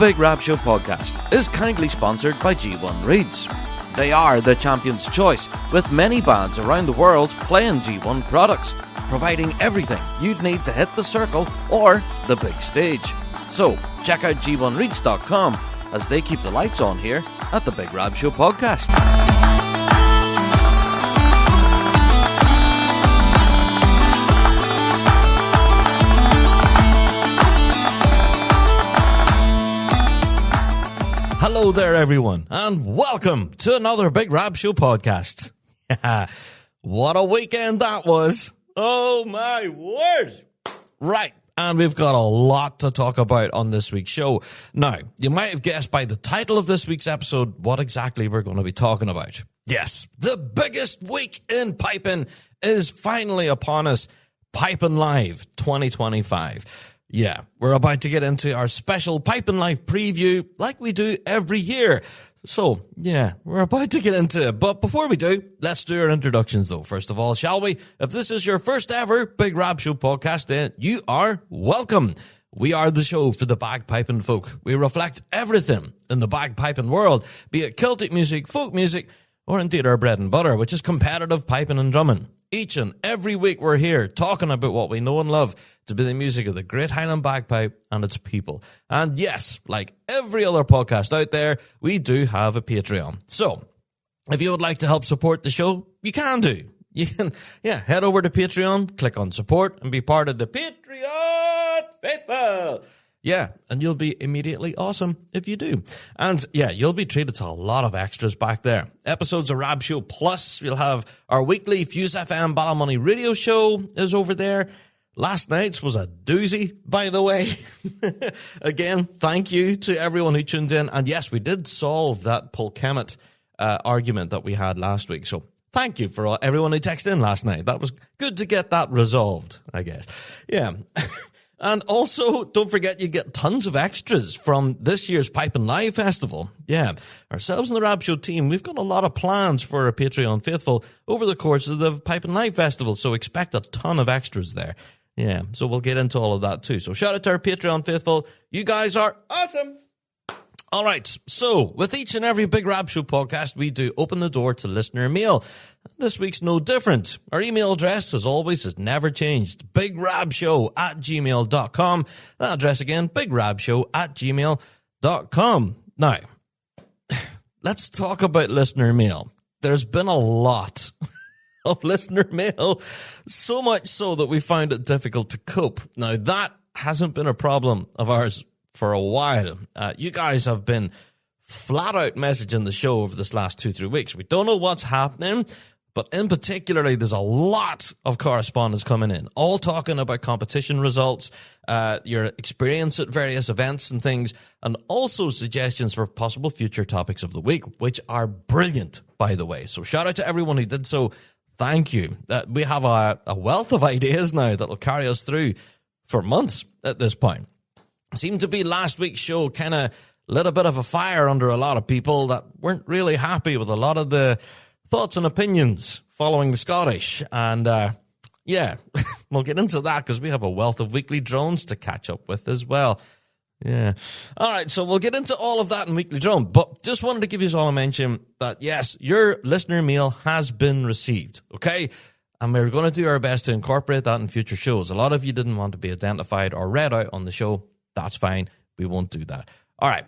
Big Rab Show Podcast is kindly sponsored by G1 Reeds. They are the champion's choice, with many bands around the world playing G1 products, providing everything you'd need to hit the circle or the big stage. So, check out g1reeds.com as they keep the lights on here at the Big Rab Show Podcast. Hello there, everyone, and welcome to another Big Rab Show Podcast. What a weekend that was. Oh, my word. Right, and we've got a lot to talk about on this week's show. Now, you might have guessed by the title of this week's episode what exactly we're going to be talking about. Yes, the biggest week in piping is finally upon us. Piping Live 2025. Yeah, we're about to get into our special Piping Live preview like we do every year. So, yeah, we're about to get into it. But before we do, let's do our introductions, though. First of all, shall we? If this is your first ever Big Rab Show podcast, then you are welcome. We are the show for the bagpiping folk. We reflect everything in the bagpiping world, be it Celtic music, folk music, or indeed our bread and butter, which is competitive piping and drumming. Each and every week we're here talking about what we know and love to be the music of the Great Highland Bagpipe and its people. And yes, like every other podcast out there, we do have a Patreon. So, if you would like to help support the show, you can do. You can, head over to Patreon, click on support, and be part of the Patreon faithful. Yeah, and you'll be immediately awesome if you do. And yeah, you'll be treated to a lot of extras back there. Episodes of Rab Show Plus. We'll have our weekly Fuse FM Ballymoney radio show is over there. Last night's was a doozy, by the way. Again, thank you to everyone who tuned in. And yes, we did solve that Polkemet argument that we had last week. So thank you for everyone who texted in last night. That was good to get that resolved, I guess. Yeah. And also, don't forget you get tons of extras from this year's Piping Live Festival. Yeah, ourselves and the Rab Show team, we've got a lot of plans for our Patreon faithful over the course of the Piping Live Festival, so expect a ton of extras there. Yeah, so we'll get into all of that too. So shout out to our Patreon faithful. You guys are awesome. All right, so with each and every Big Rab Show podcast, we do open the door to listener mail. This week's no different. Our email address, as always, has never changed. bigrabshow@gmail.com. That address again, bigrabshow@gmail.com. Now, let's talk about listener mail. There's been a lot of listener mail, so much so that we found it difficult to cope. Now, that hasn't been a problem of ours for a while. You guys have been flat out messaging the show over this last 2-3 weeks. We don't know what's happening, but in particularly, there's a lot of correspondence coming in, all talking about competition results, your experience at various events and things, and also suggestions for possible future topics of the week, which are brilliant, by the way. So shout out to everyone who did so. Thank you. We have a wealth of ideas now that will carry us through for months at this point. Seemed to be last week's show kind of lit a bit of a fire under a lot of people that weren't really happy with a lot of the thoughts and opinions following the Scottish. And yeah, we'll get into that because we have a wealth of weekly drones to catch up with as well. Yeah. All right, so we'll get into all of that in Weekly Drone. But just wanted to give you all a mention that, yes, your listener mail has been received, okay? And we're going to do our best to incorporate that in future shows. A lot of you didn't want to be identified or read out on the show. That's fine. We won't do that. All right.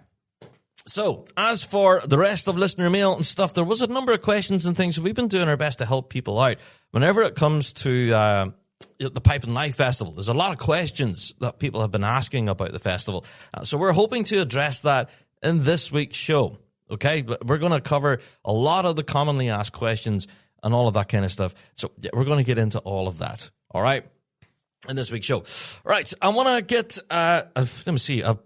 So, as for the rest of listener mail and stuff, there was a number of questions and things. So we've been doing our best to help people out. Whenever it comes to the Piping Live Festival, there's a lot of questions that people have been asking about the festival. So we're hoping to address that in this week's show. Okay? We're going to cover a lot of the commonly asked questions and all of that kind of stuff. So yeah, we're going to get into all of that. All right? In this week's show. Right, I want to get, let me see, a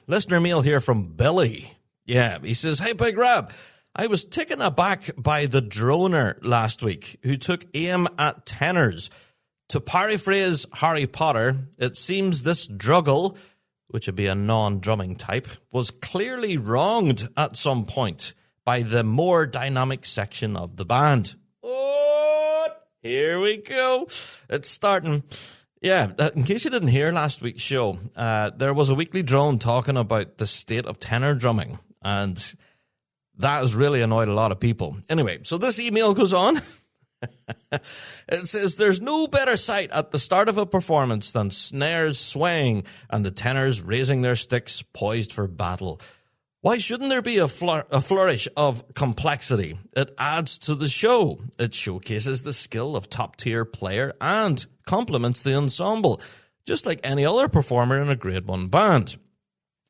listener mail here from Billy. Yeah, he says, "Hey, Big Rab, I was taken aback by the droner last week who took aim at tenors. To paraphrase Harry Potter, it seems this druggle, which would be a non-drumming type, was clearly wronged at some point by the more dynamic section of the band." Oh, here we go. It's starting. Yeah, in case you didn't hear last week's show, there was a weekly drone talking about the state of tenor drumming, and that has really annoyed a lot of people. Anyway, so this email goes on. It says, there's no better sight at the start of a performance than snares swaying and the tenors raising their sticks poised for battle. Why shouldn't there be a flourish of complexity? It adds to the show. It showcases the skill of top-tier player and complements the ensemble, just like any other performer in a Grade 1 band.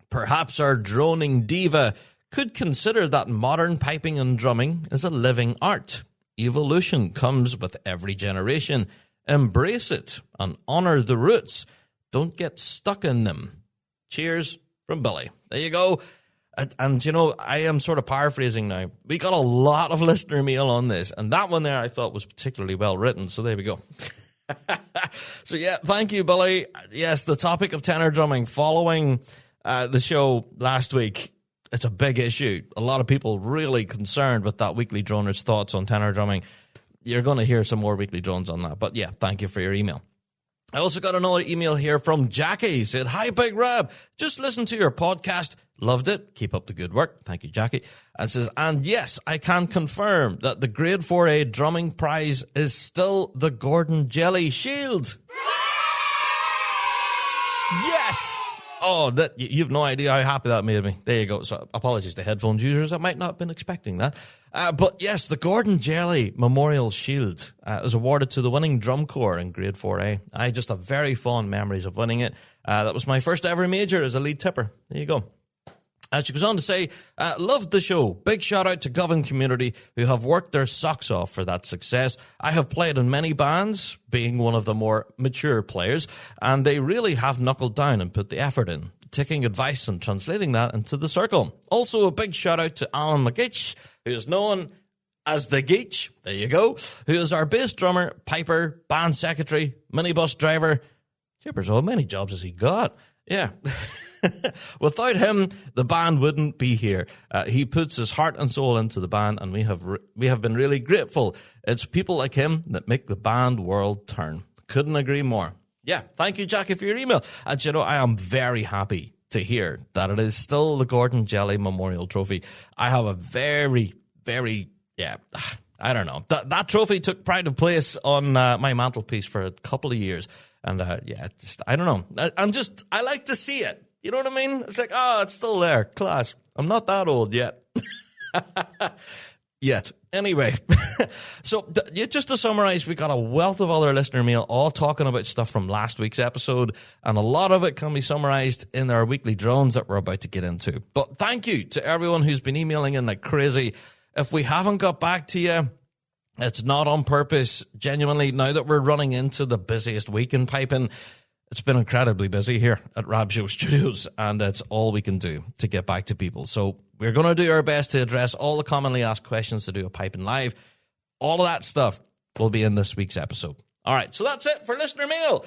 Perhaps our droning diva could consider that modern piping and drumming is a living art. Evolution comes with every generation. Embrace it and honor the roots. Don't get stuck in them. Cheers from Billy. There you go. And, you know, I am sort of paraphrasing now. We got a lot of listener mail on this, and that one there I thought was particularly well written, so there we go. So, yeah, thank you, Billy. Yes, the topic of tenor drumming following the show last week, it's a big issue. A lot of people really concerned with that weekly droner's thoughts on tenor drumming. You're going to hear some more weekly drones on that, but yeah, thank you for your email. I also got another email here from Jackie. He said, hi, Big Rab. Just listened to your podcast. Loved it. Keep up the good work. Thank you, Jackie. And says, and yes, I can confirm that the Grade 4A drumming prize is still the Gordon Jelly Shield. Yes! Oh, that you've no idea how happy that made me. There you go. So apologies to headphones users. I might not have been expecting that. But yes, the Gordon Jelly Memorial Shield is awarded to the winning drum corps in Grade 4A. I just have very fond memories of winning it. That was my first ever major as a lead tipper. There you go. She goes on to say, loved the show. Big shout out to Govan community who have worked their socks off for that success. I have played in many bands, being one of the more mature players, and they really have knuckled down and put the effort in, taking advice and translating that into the circle. Also, a big shout out to Alan McGeach, who is known as the Geach, there you go, who is our bass drummer, piper, band secretary, minibus driver. Jippers, how many jobs has he got? Yeah. Without him, the band wouldn't be here. He puts his heart and soul into the band, and we have been really grateful. It's people like him that make the band world turn. Couldn't agree more. Yeah, thank you, Jackie, for your email. And you know, I am very happy to hear that it is still the Gordon Jelly Memorial Trophy. I have a very, very, I don't know. That trophy took pride of place on my mantelpiece for a couple of years. And I don't know. I like to see it. You know what I mean? It's like, it's still there. Class. I'm not that old yet. Yet. Anyway. So, just to summarize, we got a wealth of other listener mail all talking about stuff from last week's episode, and a lot of it can be summarized in our weekly drones that we're about to get into. But thank you to everyone who's been emailing in like crazy. If we haven't got back to you, it's not on purpose. Genuinely, now that we're running into the busiest week in piping, it's been incredibly busy here at Rab Show Studios, and it's all we can do to get back to people. So we're going to do our best to address all the commonly asked questions to do a Piping Live. All of that stuff will be in this week's episode. All right, so that's it for listener mail.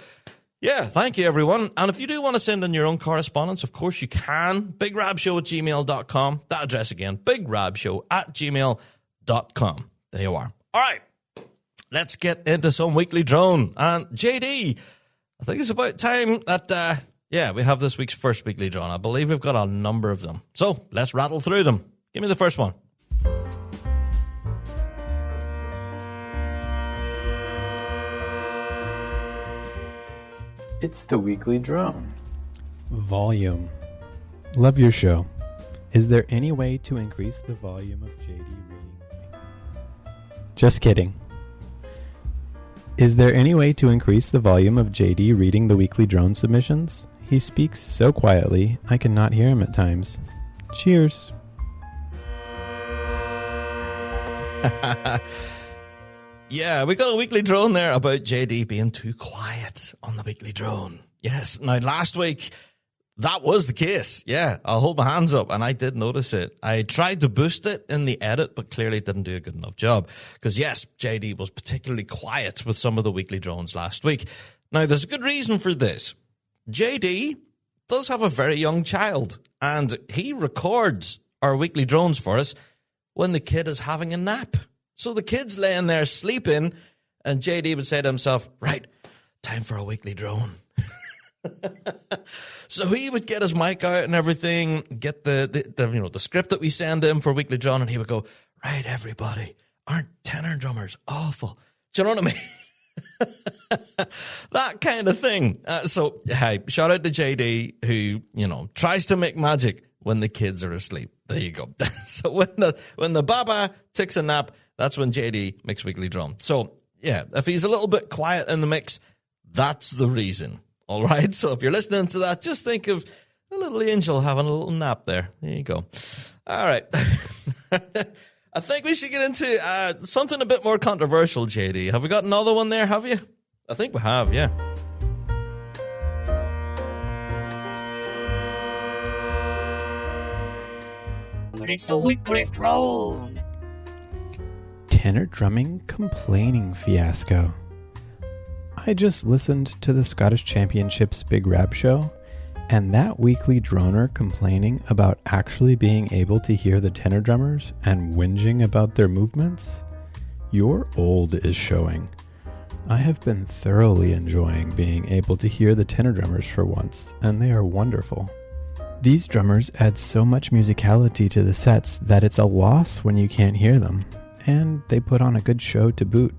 Yeah, thank you, everyone. And if you do want to send in your own correspondence, of course you can. bigrabshow@gmail.com. That address again, bigrabshow@gmail.com. There you are. All right, let's get into some weekly drone. And JD, I think it's about time that, we have this week's first weekly drone. I believe we've got a number of them. So let's rattle through them. Give me the first one. It's the weekly drone. Volume. Love your show. Is there any way to increase the volume of JD reading? Just kidding. Is there any way to increase the volume of JD reading the weekly drone submissions? He speaks so quietly, I cannot hear him at times. Cheers. Yeah, we got a weekly drone there about JD being too quiet on the weekly drone. Yes, now last week, that was the case. Yeah, I'll hold my hands up, and I did notice it. I tried to boost it in the edit, but clearly didn't do a good enough job. Because yes, JD was particularly quiet with some of the weekly drones last week. Now, there's a good reason for this. JD does have a very young child, and he records our weekly drones for us when the kid is having a nap. So the kid's laying there sleeping, and JD would say to himself, right, time for a weekly drone. So he would get his mic out and everything, get the script that we send him for weekly drone, and he would go, right, everybody, aren't tenor drummers awful? Do you know what I mean? That kind of thing. So, hey, shout out to JD, who, tries to make magic when the kids are asleep. There you go. So when the baba takes a nap, that's when JD makes weekly drum. So, yeah, if he's a little bit quiet in the mix, that's the reason. All right? So if you're listening to that, just think of a little angel having a little nap there. There you go. All right. I think we should get into something a bit more controversial, JD. Have we got another one there, have you? I think we have, yeah. It's the weekly drone. Tenor drumming complaining fiasco. I just listened to the Scottish Championship's Big Rab Show, and that weekly droner complaining about actually being able to hear the tenor drummers and whinging about their movements? Your old is showing. I have been thoroughly enjoying being able to hear the tenor drummers for once, and they are wonderful. These drummers add so much musicality to the sets that it's a loss when you can't hear them, and they put on a good show to boot.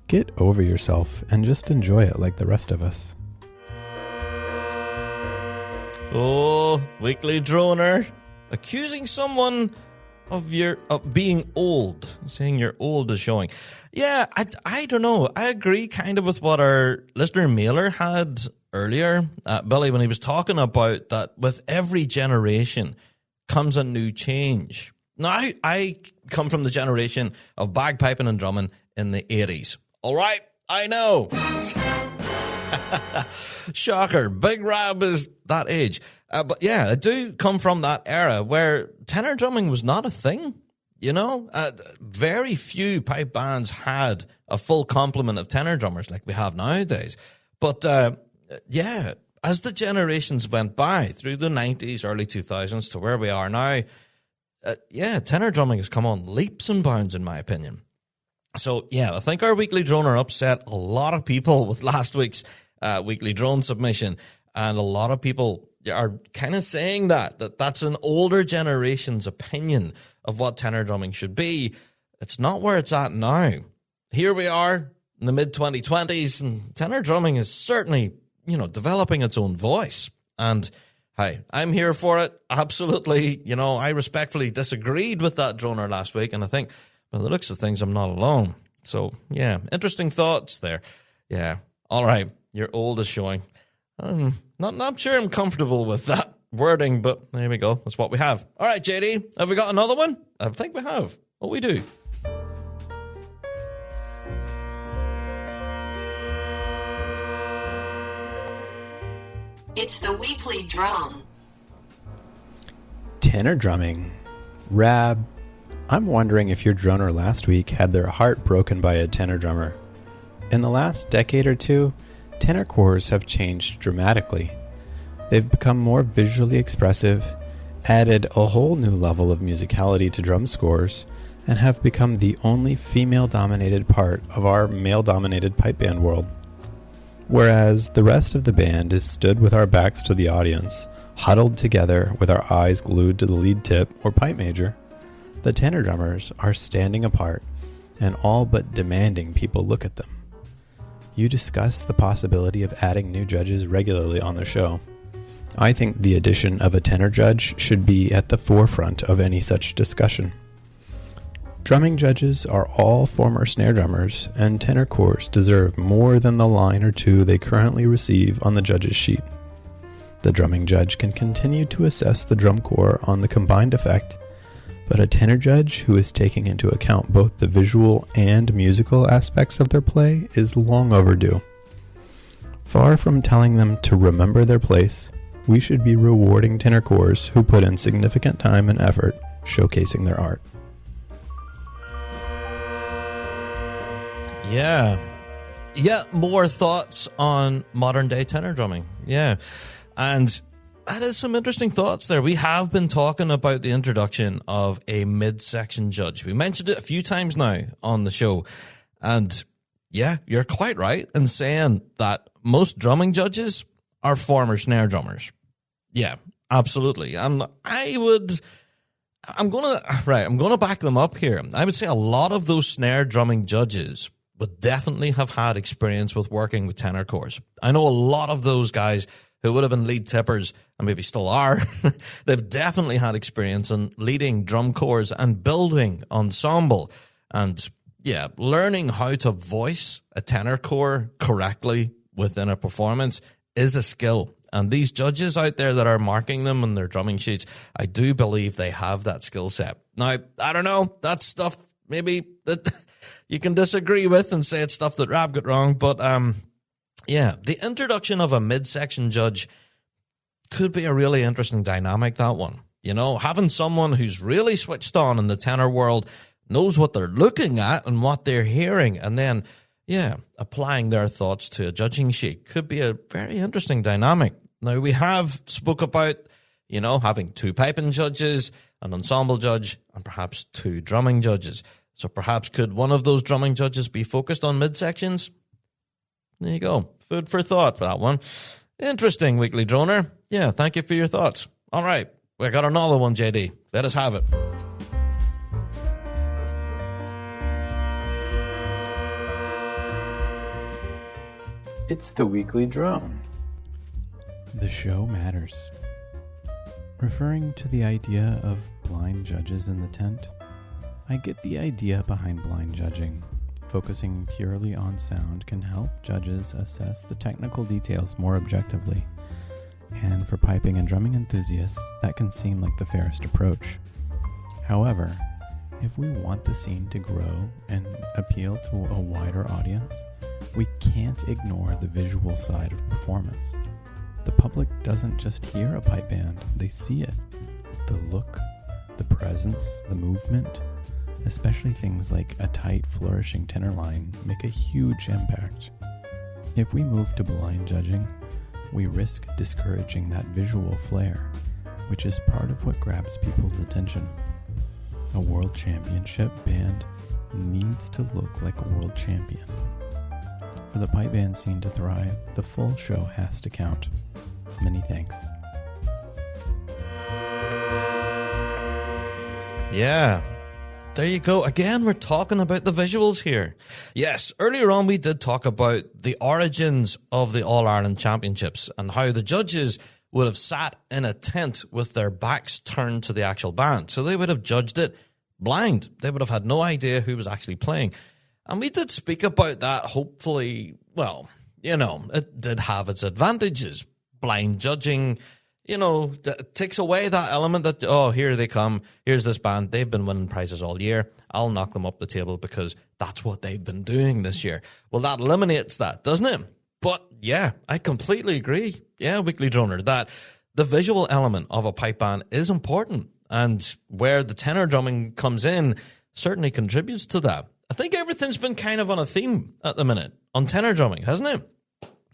Get over yourself and just enjoy it like the rest of us. Oh, weekly droner, accusing someone of being old, saying you're old is showing. Yeah, I don't know. I agree kind of with what our listener mailer had earlier, Billy, when he was talking about that with every generation comes a new change. Now, I come from the generation of bagpiping and drumming in the 80s. All right, I know. Shocker. Big Rab is that age. But yeah, I do come from that era where tenor drumming was not a thing. Very few pipe bands had a full complement of tenor drummers like we have nowadays. But yeah, as the generations went by through the 90s, early 2000s to where we are now, tenor drumming has come on leaps and bounds, in my opinion. So, yeah, I think our weekly droner upset a lot of people with last week's weekly drone submission. And a lot of people are kind of saying that's an older generation's opinion of what tenor drumming should be. It's not where it's at now. Here we are in the mid-2020s, and tenor drumming is certainly, developing its own voice. And, hey, I'm here for it. Absolutely. I respectfully disagreed with that droner last week, and I think, by the looks of things, I'm not alone. So, yeah, interesting thoughts there. Yeah, all right, your old is showing. Not sure I'm comfortable with that wording, but there we go. That's what we have. All right, JD, have we got another one? I think we have. What we do? It's the weekly drum. Tenor drumming. Rab, I'm wondering if your droner last week had their heart broken by a tenor drummer. In the last decade or two, tenor cores have changed dramatically. They've become more visually expressive, added a whole new level of musicality to drum scores, and have become the only female-dominated part of our male-dominated pipe band world. Whereas the rest of the band is stood with our backs to the audience, huddled together with our eyes glued to the lead tip or pipe major, the tenor drummers are standing apart and all but demanding people look at them. You discuss the possibility of adding new judges regularly on the show. I think the addition of a tenor judge should be at the forefront of any such discussion. Drumming judges are all former snare drummers, and tenor cores deserve more than the line or two they currently receive on the judge's sheet. The drumming judge can continue to assess the drum corps on the combined effect, but a tenor judge who is taking into account both the visual and musical aspects of their play is long overdue. Far from telling them to remember their place, we should be rewarding tenor cores who put in significant time and effort showcasing their art. Yeah. More thoughts on modern day tenor drumming. Yeah. And that is some interesting thoughts there. We have been talking about the introduction of a midsection judge. We mentioned it a few times now on the show. And yeah, you're quite right in saying that most drumming judges are former snare drummers. Yeah, absolutely. And I'm gonna back them up here. I would say a lot of those snare drumming judges would definitely have had experience with working with tenor cores. I know a lot of those guys who would have been lead tippers, and maybe still are. They've definitely had experience in leading drum corps and building ensemble. And yeah, learning how to voice a tenor core correctly within a performance is a skill. And these judges out there that are marking them on their drumming sheets, I do believe they have that skill set. Now, I don't know, that's stuff maybe that you can disagree with and say it's stuff that Rab got wrong, but yeah, the introduction of a midsection judge could be a really interesting dynamic, that one. You know, having someone who's really switched on in the tenor world, knows what they're looking at and what they're hearing, and then, yeah, applying their thoughts to a judging sheet could be a very interesting dynamic. Now, we have spoke about, you know, having 2 piping judges, an ensemble judge, and perhaps 2 drumming judges. So perhaps could one of those drumming judges be focused on midsections? There you go. Food for thought for that one. Interesting, Weekly Droner. Yeah, thank you for your thoughts. All right, we got another one, JD. Let us have it. It's the Weekly Drone. The show matters. Referring to the idea of blind judges in the tent, I get the idea behind blind judging. Focusing purely on sound can help judges assess the technical details more objectively. And for piping and drumming enthusiasts, that can seem like the fairest approach. However, if we want the scene to grow and appeal to a wider audience, we can't ignore the visual side of performance. The public doesn't just hear a pipe band, they see it. The look, the presence, the movement, especially things like a tight, flourishing tenor line, make a huge impact. If we move to blind judging, we risk discouraging that visual flair, which is part of what grabs people's attention. A world championship band needs to look like a world champion. For the pipe band scene to thrive, the full show has to count. Many thanks. Yeah. There you go. Again, we're talking about the visuals here. Yes, earlier on we did talk about the origins of the All-Ireland Championships and how the judges would have sat in a tent with their backs turned to the actual band. So they would have judged it blind. They would have had no idea who was actually playing. And we did speak about that, hopefully, well, you know, it did have its advantages. Blind judging, you know, takes away that element that, oh, here they come, here's this band, they've been winning prizes all year, I'll knock them up the table because that's what they've been doing this year. Well, that eliminates that, doesn't it? But, yeah, I completely agree, yeah, Weekly Droner, that the visual element of a pipe band is important, and where the tenor drumming comes in certainly contributes to that. I think everything's been kind of on a theme at the minute, on tenor drumming, hasn't it?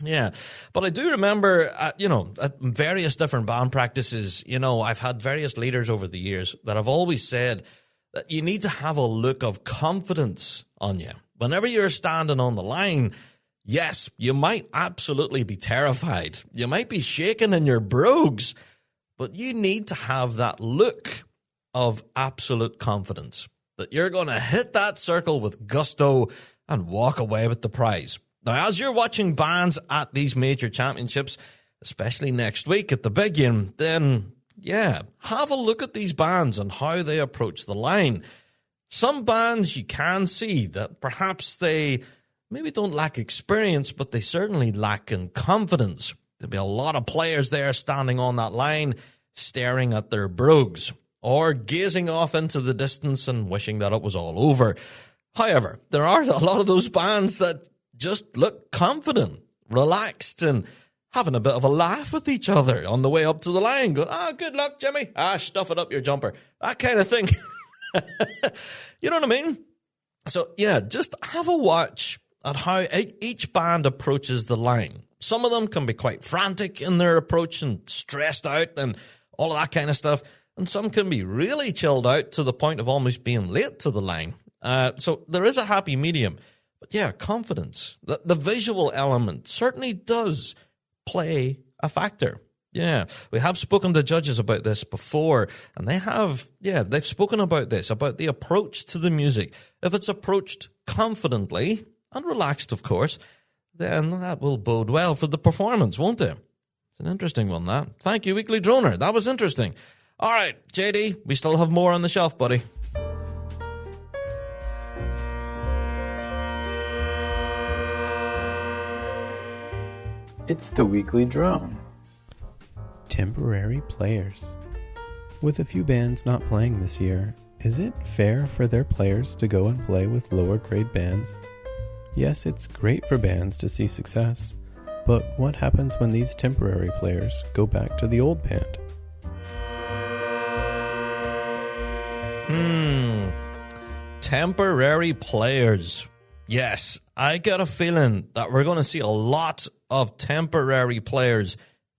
Yeah, but I do remember, at various different band practices, you know, I've had various leaders over the years that have always said that you need to have a look of confidence on you. Whenever you're standing on the line, yes, you might absolutely be terrified. You might be shaking in your brogues, but you need to have that look of absolute confidence that you're going to hit that circle with gusto and walk away with the prize. Now, as you're watching bands at these major championships, especially next week at the Big One, then, yeah, have a look at these bands and how they approach the line. Some bands you can see that perhaps they maybe don't lack experience, but they certainly lack in confidence. There'll be a lot of players there standing on that line, staring at their brogues, or gazing off into the distance and wishing that it was all over. However, there are a lot of those bands that just look confident, relaxed, and having a bit of a laugh with each other on the way up to the line. Going, good luck, Jimmy. Stuff it up your jumper. That kind of thing. You know what I mean? So, yeah, just have a watch at how each band approaches the line. Some of them can be quite frantic in their approach and stressed out and all of that kind of stuff. And some can be really chilled out to the point of almost being late to the line. So there is a happy medium. But yeah, confidence. The visual element certainly does play a factor. Yeah, we have spoken to judges about this before, and they've spoken about this, about the approach to the music. If it's approached confidently and relaxed, of course, then that will bode well for the performance, won't it? It's an interesting one, that. Thank you, Weekly Droner. That was interesting. All right, JD, we still have more on the shelf, buddy. It's the Weekly Drone. Temporary players. With a few bands not playing this year, is it fair for their players to go and play with lower grade bands? Yes, it's great for bands to see success, but what happens when these temporary players go back to the old band? Temporary players. Yes, I get a feeling that we're going to see a lot of temporary players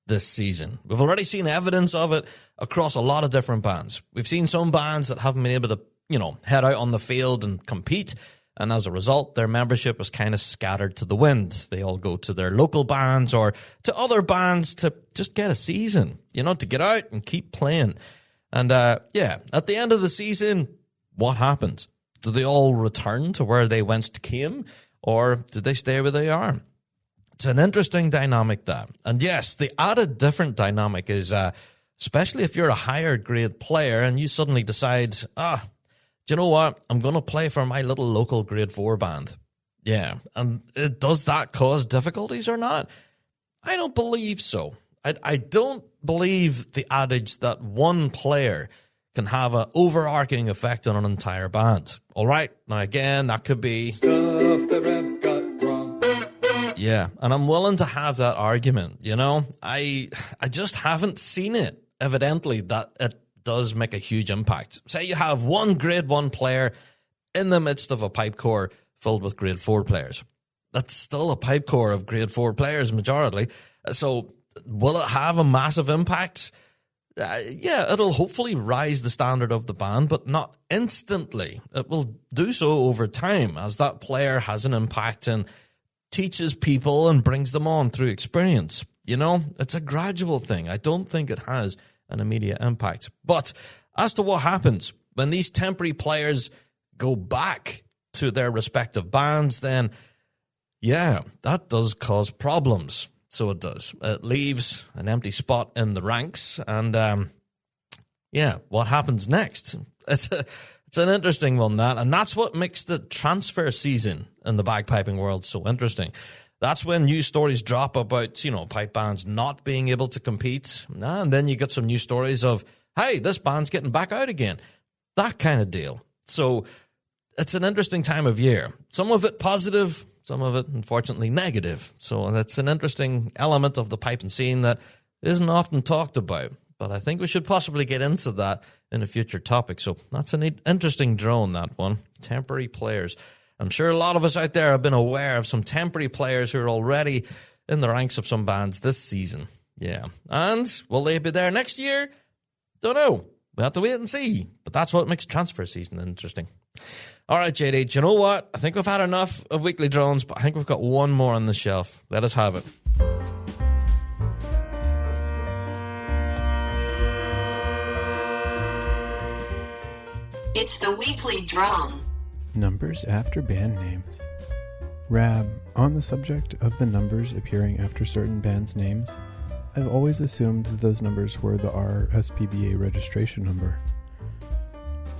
this season. We've already seen evidence of it across a lot of different bands. We've seen some bands that haven't been able to, head out on the field and compete, and as a result, their membership is kind of scattered to the wind. They all go to their local bands or to other bands to just get a season, to get out and keep playing. And at the end of the season, what happens? Do they all return to where they whence came, or do they stay where they are? It's an interesting dynamic, that. And yes, the added different dynamic is, especially if you're a higher grade player and you suddenly decide, do you know what? I'm going to play for my little local grade 4 band. Yeah. And does that cause difficulties or not? I don't believe so. I don't believe the adage that one player can have an overarching effect on an entire band. All right. Now, again, that could be stuff the Rab got wrong. Yeah, and I'm willing to have that argument, I just haven't seen it, evidently, that it does make a huge impact. Say you have one grade 1 player in the midst of a pipe corps filled with grade 4 players. That's still a pipe corps of grade 4 players, majority. So will it have a massive impact? It'll hopefully rise the standard of the band, but not instantly. It will do so over time as that player has an impact and teaches people and brings them on through experience. It's a gradual thing. I don't think it has an immediate impact. But as to what happens when these temporary players go back to their respective bands, then that does cause problems. So it does. It leaves an empty spot in the ranks. And what happens next? It's an interesting one, that. And that's what makes the transfer season in the bagpiping world so interesting. That's when news stories drop about, pipe bands not being able to compete. And then you get some news stories of, hey, this band's getting back out again. That kind of deal. So it's an interesting time of year. Some of it positive, some of it, unfortunately, negative. So that's an interesting element of the piping scene that isn't often talked about. But I think we should possibly get into that in a future topic. So that's an interesting drone, that one. Temporary players. I'm sure a lot of us out there have been aware of some temporary players who are already in the ranks of some bands this season. Yeah. And will they be there next year? Don't know. We'll have to wait and see. But that's what makes transfer season interesting. All right, JD, do you know what? I think we've had enough of weekly drones, but I think we've got one more on the shelf. Let us have it. It's the weekly drone. Numbers after band names. Rab, on the subject of the numbers appearing after certain bands' names, I've always assumed that those numbers were the RSPBA registration number.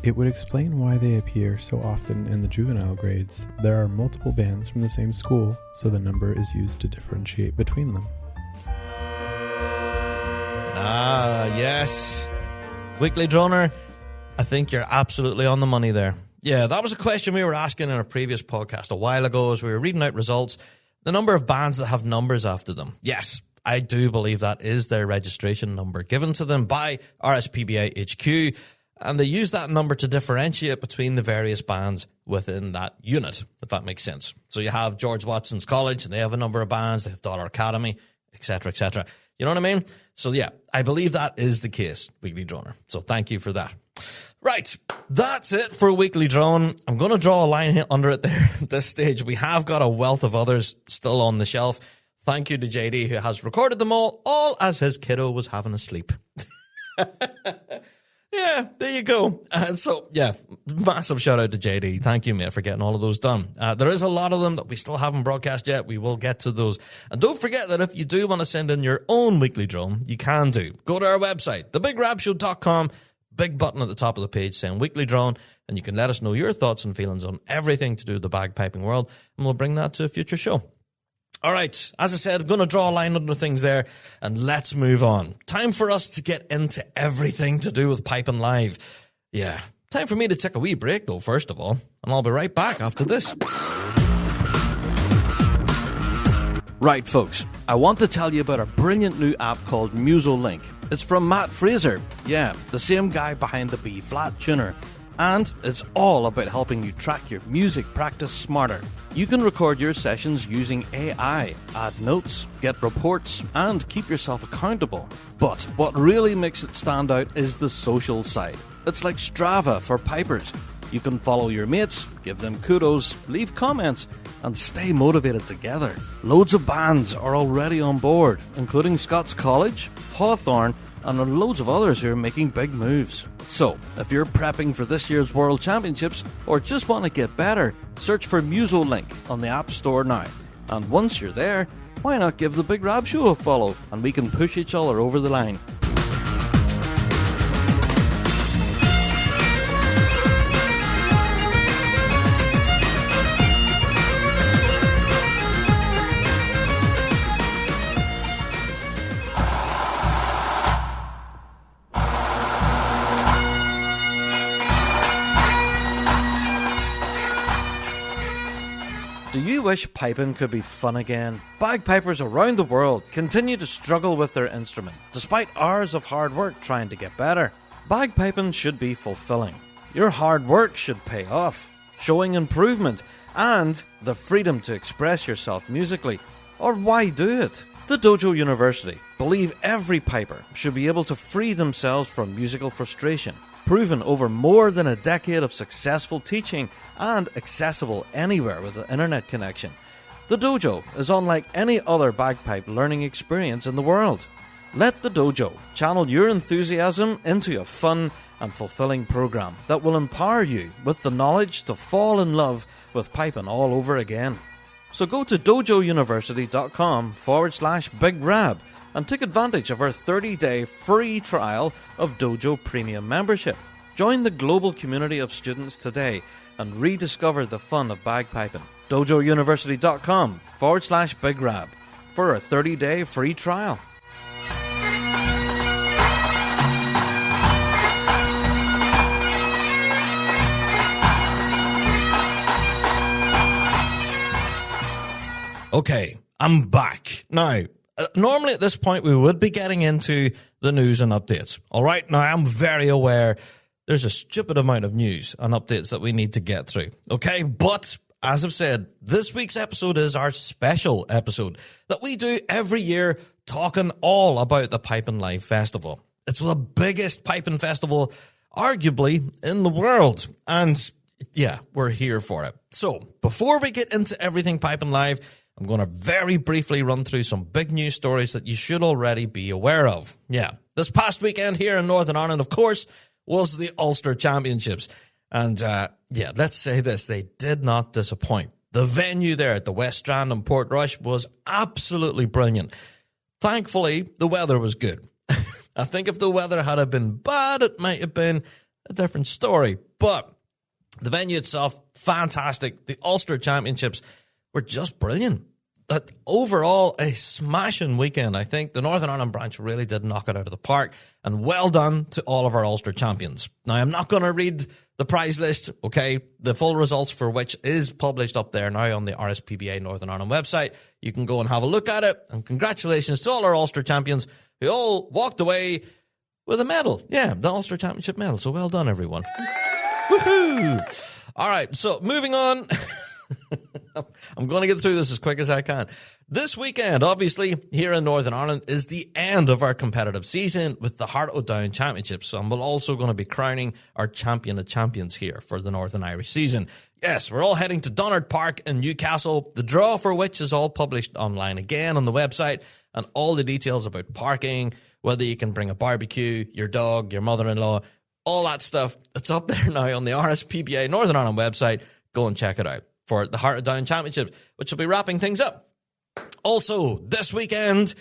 It would explain why they appear so often in the juvenile grades. There are multiple bands from the same school, so the number is used to differentiate between them. Ah, yes. Weekly Droner, I think you're absolutely on the money there. Yeah, that was a question we were asking in a previous podcast a while ago as we were reading out results. The number of bands that have numbers after them. Yes, I do believe that is their registration number given to them by RSPBA HQ, and they use that number to differentiate between the various bands within that unit, if that makes sense. So you have George Watson's College, and they have a number of bands. They have Dollar Academy, etc., etc. You know what I mean? So yeah, I believe that is the case, Weekly Droner. So thank you for that. Right, that's it for Weekly Drone. I'm going to draw a line under it there at this stage. We have got a wealth of others still on the shelf. Thank you to JD, who has recorded them all as his kiddo was having a sleep. Yeah, there you go. So, yeah, massive shout out to JD. Thank you, mate, for getting all of those done. There is a lot of them that we still haven't broadcast yet. We will get to those. And don't forget that if you do want to send in your own Weekly Drone, you can do. Go to our website, thebigrabshow.com. Big button at the top of the page saying Weekly Drone, and you can let us know your thoughts and feelings on everything to do with the bagpiping world, and we'll bring that to a future show. All right, as I said, I'm going to draw a line under things there, and let's move on. Time for us to get into everything to do with piping live. Yeah, time for me to take a wee break, though, first of all, and I'll be right back after this. Right, folks, I want to tell you about a brilliant new app called Musol Link. It's from Matt Fraser, yeah, the same guy behind the B-flat tuner. And it's all about helping you track your music practice smarter. You can record your sessions using AI, add notes, get reports, and keep yourself accountable. But what really makes it stand out is the social side. It's like Strava for pipers. You can follow your mates, give them kudos, leave comments, and stay motivated together. Loads of bands are already on board, including Scots College, Hawthorne, and loads of others who are making big moves. So, if you're prepping for this year's World Championships or just want to get better, search for Musol Link on the App Store now. And once you're there, why not give the Big Rab Show a follow and we can push each other over the line. Do you wish piping could be fun again? Bagpipers around the world continue to struggle with their instrument, despite hours of hard work trying to get better. Bagpiping should be fulfilling. Your hard work should pay off, showing improvement and the freedom to express yourself musically. Or why do it? The Dojo University believe every piper should be able to free themselves from musical frustration, proven over more than a decade of successful teaching and accessible anywhere with an internet connection. The Dojo is unlike any other bagpipe learning experience in the world. Let the Dojo channel your enthusiasm into a fun and fulfilling program that will empower you with the knowledge to fall in love with piping all over again. So go to dojouniversity.com/Big Rab and take advantage of our 30-day free trial of Dojo Premium membership. Join the global community of students today and rediscover the fun of bagpiping. dojouniversity.com/Big Rab for a 30-day free trial. Okay, I'm back. Now, normally at this point we would be getting into the news and updates. All right, now I'm very aware there's a stupid amount of news and updates that we need to get through. Okay, but as I've said, this week's episode is our special episode that we do every year, talking all about the Piping Live Festival. It's the biggest piping festival, arguably, in the world. And yeah, we're here for it. So before we get into everything Piping Live, I'm going to very briefly run through some big news stories that you should already be aware of. Yeah, this past weekend here in Northern Ireland, of course, was the Ulster Championships. And yeah, let's say this, they did not disappoint. The venue there at the West Strand in Portrush was absolutely brilliant. Thankfully, the weather was good. I think if the weather had been bad, it might have been a different story. But the venue itself, fantastic. The Ulster Championships were just brilliant. That overall, a smashing weekend. I think the Northern Ireland branch really did knock it out of the park. And well done to all of our Ulster champions. Now, I'm not going to read the prize list, okay? The full results for which is published up there now on the RSPBA Northern Ireland website. You can go and have a look at it. And congratulations to all our Ulster champions who all walked away with a medal. Yeah, the Ulster Championship medal. So well done, everyone. Woohoo! All right, so moving on. I'm going to get through this as quick as I can. This weekend, obviously, here in Northern Ireland, is the end of our competitive season with the Heart of Down Championships. And we're also going to be crowning our champion of champions here for the Northern Irish season. Yes, we're all heading to Dunnard Park in Newcastle, the draw for which is all published online again on the website, and all the details about parking, whether you can bring a barbecue, your dog, your mother-in-law, all that stuff. It's up there now on the RSPBA Northern Ireland website. Go and check it out for the Heart of Down Championships, which will be wrapping things up. Also, this weekend,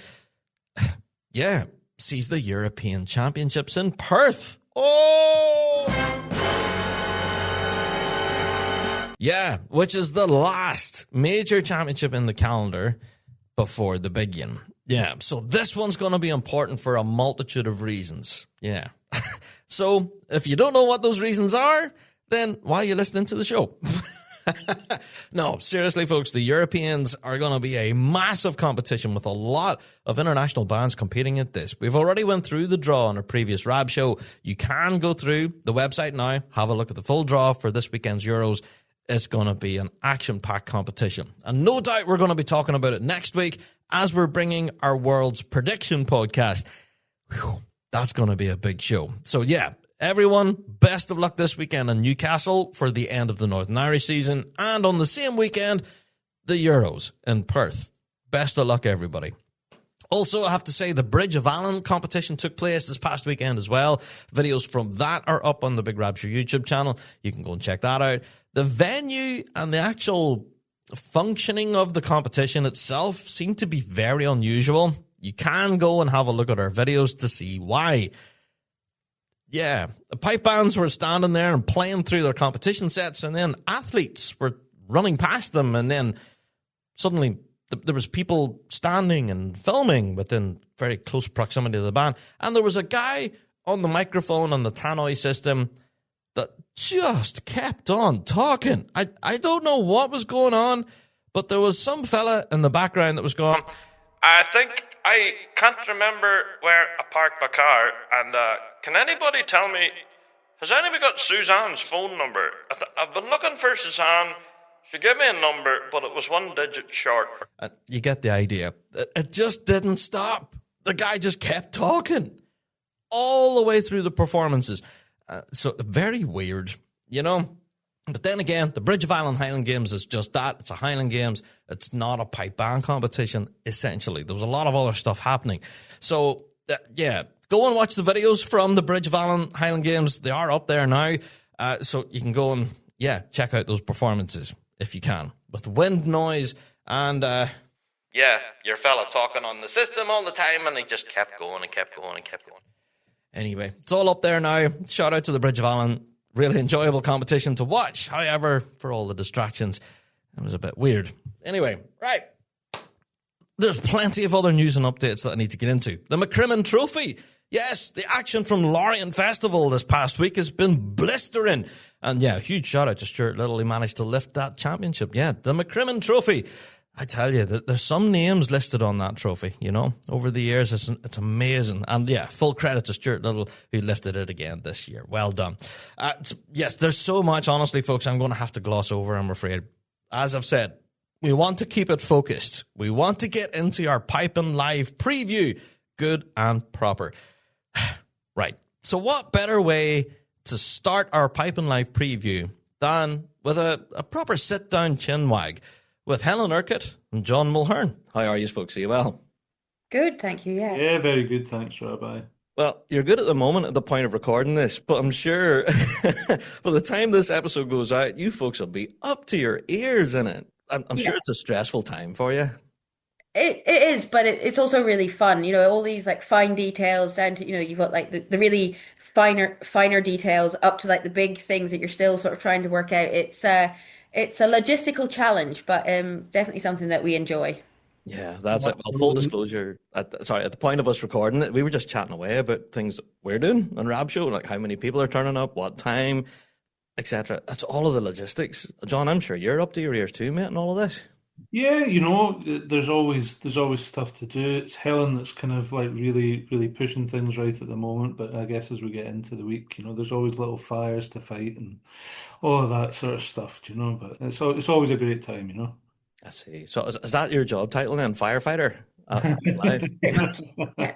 sees the European Championships in Perth. Oh! Yeah, which is the last major championship in the calendar before the big one. Yeah, so this one's going to be important for a multitude of reasons. Yeah. So, if you don't know what those reasons are, then why are you listening to the show? No, seriously, folks, the Europeans are going to be a massive competition with a lot of international bands competing at this. We've already went through the draw on our previous Rab show. You can go through the website now, have a look at the full draw for this weekend's Euros. It's going to be an action-packed competition. And no doubt we're going to be talking about it next week as we're bringing our World's Prediction podcast. Whew, that's going to be a big show. So, yeah. Everyone, best of luck this weekend in Newcastle for the end of the Northern Irish season. And on the same weekend, the Euros in Perth. Best of luck, everybody. Also, I have to say, the Bridge of Allen competition took place this past weekend as well. Videos from that are up on the Big Rab Show YouTube channel. You can go and check that out. The venue and the actual functioning of the competition itself seemed to be very unusual. You can go and have a look at our videos to see why. Yeah, the pipe bands were standing there and playing through their competition sets, and then athletes were running past them, and then suddenly there was people standing and filming within very close proximity to the band, and there was a guy on the microphone on the tannoy system that just kept on talking. I don't know what was going on, but there was some fella in the background that was going, I can't remember where I parked my car, and can anybody tell me, has anybody got Suzanne's phone number? I've been looking for Suzanne. She gave me a number, but it was one digit short. You get the idea. It just didn't stop. The guy just kept talking all the way through the performances. So very weird, you know? But then again, the Bridge of Allen Highland Games is just that. It's a Highland Games. It's not a pipe band competition, essentially. There was a lot of other stuff happening. So, go and watch the videos from the Bridge of Allen Highland Games. They are up there now. So you can go and, check out those performances if you can. With wind noise and, your fella talking on the system all the time, and he just kept going and kept going and kept going. Anyway, it's all up there now. Shout out to the Bridge of Allen. Really enjoyable competition to watch. However, for all the distractions, it was a bit weird. Anyway, right. There's plenty of other news and updates that I need to get into. The McCrimmon Trophy. Yes, the action from Lorient Festival this past week has been blistering. And huge shout out to Stuart Little. He managed to lift that championship. Yeah, the McCrimmon Trophy. I tell you, there's some names listed on that trophy, you know. Over the years, it's amazing. And full credit to Stuart Little, who lifted it again this year. Well done. Yes, there's so much, honestly, folks, I'm going to have to gloss over, I'm afraid. As I've said, we want to keep it focused. We want to get into our Piping Live preview, good and proper. Right. So what better way to start our Piping Live preview than with a proper sit-down chinwag with Helen Urquhart and John Mulhern. How are you, folks? Are you well? Good, thank you, yeah. Yeah, very good, thanks, Rabbi. Well, you're good at the moment at the point of recording this, but I'm sure by the time this episode goes out, you folks will be up to your ears in it. I'm sure it's a stressful time for you. It is, but it's also really fun. You know, all these like fine details down to, you've got like the really finer details up to like the big things that you're still sort of trying to work out. It's a logistical challenge, but definitely something that we enjoy. Yeah, that's it. Well, full disclosure, at the point of us recording it, we were just chatting away about things we're doing on Rab Show, like how many people are turning up, what time, etc. That's all of the logistics. John, I'm sure you're up to your ears too, mate, and all of this. Yeah, there's always stuff to do. It's Helen that's kind of like really, really pushing things right at the moment. But I guess as we get into the week, there's always little fires to fight and all of that sort of stuff. But it's always a great time. I see. So is that your job title then, firefighter? Live? Pretty much. Yeah.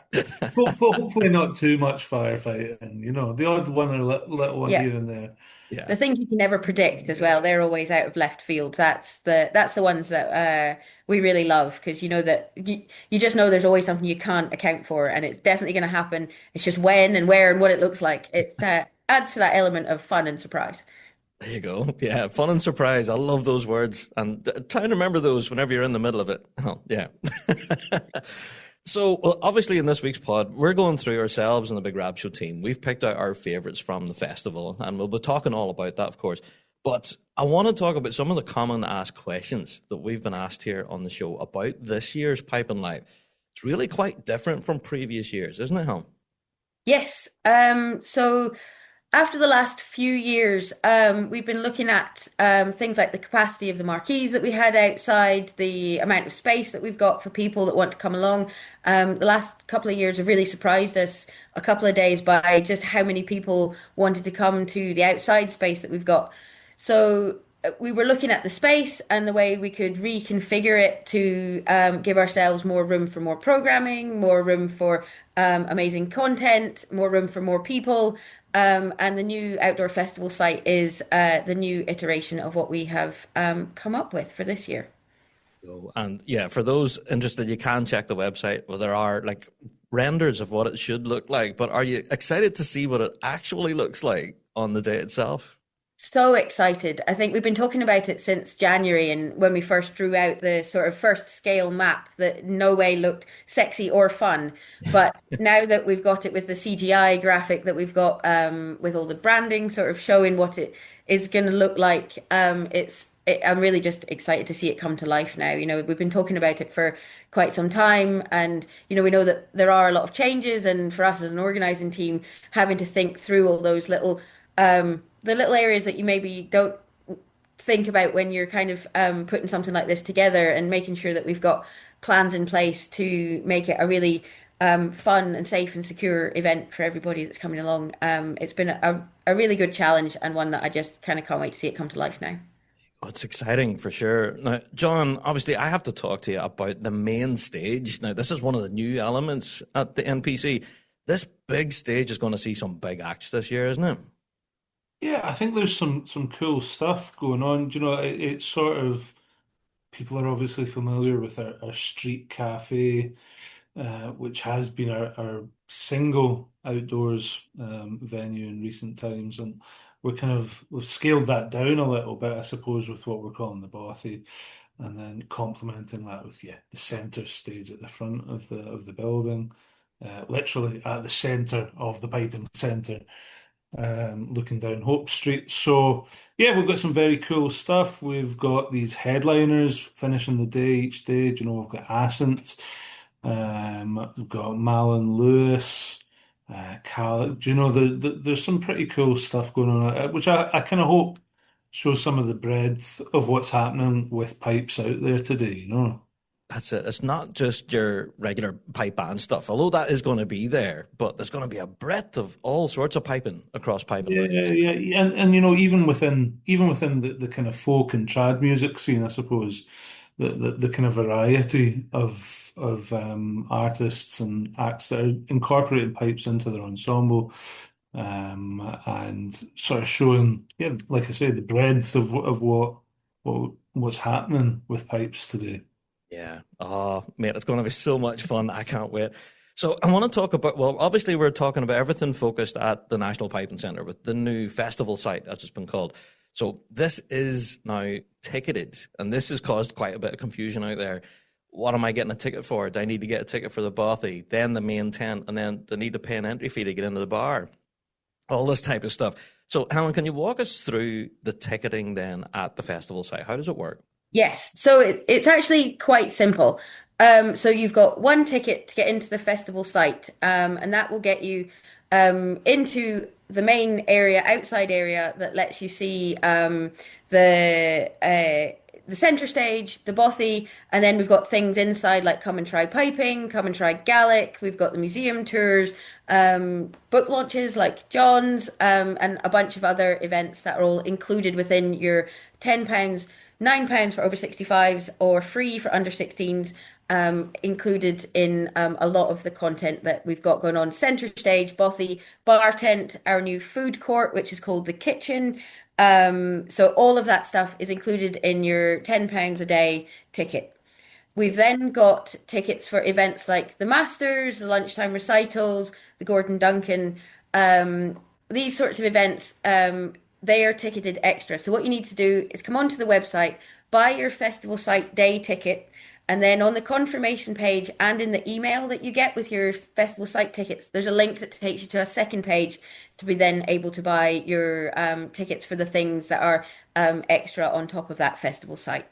Hopefully not too much firefighting, the odd one or little one Yeah. here and there. Yeah. The things you can never predict as well, they're always out of left field. That's the ones that we really love, because you know that you just know there's always something you can't account for, and it's definitely going to happen. It's just when and where and what it looks like. It adds to that element of fun and surprise. There you go. Yeah, fun and surprise. I love those words. And try and remember those whenever you're in the middle of it. Oh, yeah. So, well, obviously in this week's pod, we're going through ourselves and the Big Rab Show team. We've picked out our favourites from the festival, and we'll be talking all about that, of course. But I want to talk about some of the common asked questions that we've been asked here on the show about this year's Piping Live. It's really quite different from previous years, isn't it, Helen? Yes. So after the last few years, we've been looking at things like the capacity of the marquees that we had outside, the amount of space that we've got for people that want to come along. The last couple of years have really surprised us a couple of days by just how many people wanted to come to the outside space that we've got. So we were looking at the space and the way we could reconfigure it to give ourselves more room for more programming, more room for amazing content, more room for more people. And the new outdoor festival site is the new iteration of what we have come up with for this year. And yeah, for those interested, you can check the website where there are like renders of what it should look like. But are you excited to see what it actually looks like on the day itself? So excited. I think we've been talking about it since January, and when we first drew out the sort of first scale map that no way looked sexy or fun. But now that we've got it with the CGI graphic that we've got with all the branding sort of showing what it is going to look like, I'm really just excited to see it come to life now. We've been talking about it for quite some time, and we know that there are a lot of changes, and for us as an organizing team, having to think through all those little the little areas that you maybe don't think about when you're kind of putting something like this together, and making sure that we've got plans in place to make it a really fun and safe and secure event for everybody that's coming along. It's been a really good challenge, and one that I just kind of can't wait to see it come to life now. Oh, it's exciting for sure. Now, John, obviously I have to talk to you about the main stage. Now, this is one of the new elements at the NPC. This big stage is going to see some big acts this year, isn't it? Yeah, I think there's some cool stuff going on. It's sort of, people are obviously familiar with our street cafe, which has been our single outdoors venue in recent times, and we've scaled that down a little bit, I suppose, with what we're calling the bothy, and then complementing that with the center stage at the front of the building, literally at the center of the piping center. Looking down Hope Street. So yeah, we've got some very cool stuff. We've got these headliners finishing the day each day. We've got Ascent, we've got Malin Lewis, Cal. There's some pretty cool stuff going on, which I kind of hope shows some of the breadth of what's happening with pipes out there today. That's it. It's not just your regular pipe band stuff, although that is going to be there, but there's going to be a breadth of all sorts of piping across piping. Yeah. And even within the kind of folk and trad music scene, I suppose, the kind of variety of artists and acts that are incorporating pipes into their ensemble, and sort of showing, like I say, the breadth of what's happening with pipes today. Yeah. Oh, mate, it's going to be so much fun. I can't wait. So I want to talk about, well, obviously we're talking about everything focused at the National Piping Centre with the new festival site, as it's been called. So this is now ticketed, and this has caused quite a bit of confusion out there. What am I getting a ticket for? Do I need to get a ticket for the bothy, then the main tent, and then do I need to pay an entry fee to get into the bar? All this type of stuff. So Helen, can you walk us through the ticketing then at the festival site? How does it work? Yes, so it's actually quite simple. So you've got one ticket to get into the festival site, and that will get you into the main area, outside area that lets you see the center stage, the bothy, and then we've got things inside like come and try piping, come and try Gaelic. We've got the museum tours, book launches like John's, and a bunch of other events that are all included within your £10 £9 for over 65s or free for under 16s, included in a lot of the content that we've got going on. Centre stage, Bothy, bar tent, our new food court, which is called the kitchen. So all of that stuff is included in your £10 a day ticket. We've then got tickets for events like the Masters, the lunchtime recitals, the Gordon Duncan, these sorts of events. They are ticketed extra. So what you need to do is come onto the website, buy your festival site day ticket, and then on the confirmation page and in the email that you get with your festival site tickets, there's a link that takes you to a second page to be then able to buy your tickets for the things that are extra on top of that festival site.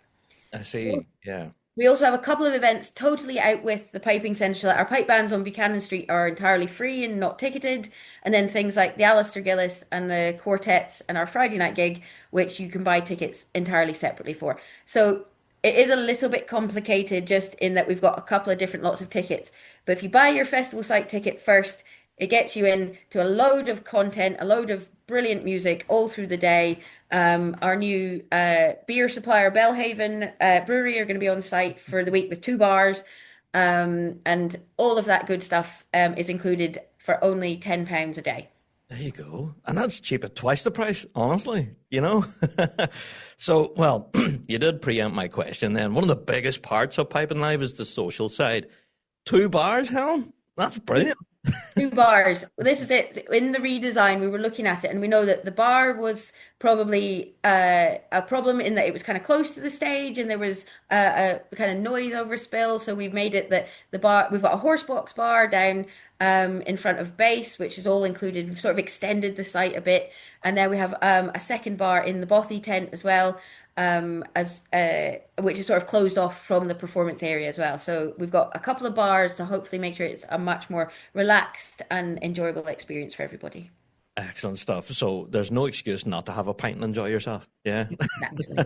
I see. Yeah. We also have a couple of events totally out with the piping centre. So our pipe bands on Buchanan Street are entirely free and not ticketed. And then things like the Alistair Gillis and the quartets and our Friday night gig, which you can buy tickets entirely separately for. So it is a little bit complicated just in that we've got a couple of different lots of tickets. But if you buy your festival site ticket first, it gets you in to a load of content, a load of brilliant music all through the day. Our new beer supplier, Belhaven Brewery, are going to be on site for the week with 2 bars. And all of that good stuff is included for only £10 a day. There you go. And that's cheap at twice the price, honestly, you know? So, well, you did preempt my question then. One of the biggest parts of Piping Live is the social side. 2 bars, Helen? That's brilliant. 2 bars. This is it. In the redesign, we were looking at it, and we know that the bar was probably a problem in that it was kind of close to the stage, and there was a kind of noise overspill. So we've made it that the bar, we've got a horse box bar down in front of base, which is all included. We've sort of extended the site a bit, and now we have a second bar in the Bothy tent as well. Which is sort of closed off from the performance area as well. So we've got a couple of bars to hopefully make sure it's a much more relaxed and enjoyable experience for everybody. Excellent stuff. So there's no excuse not to have a pint and enjoy yourself. Yeah. Absolutely.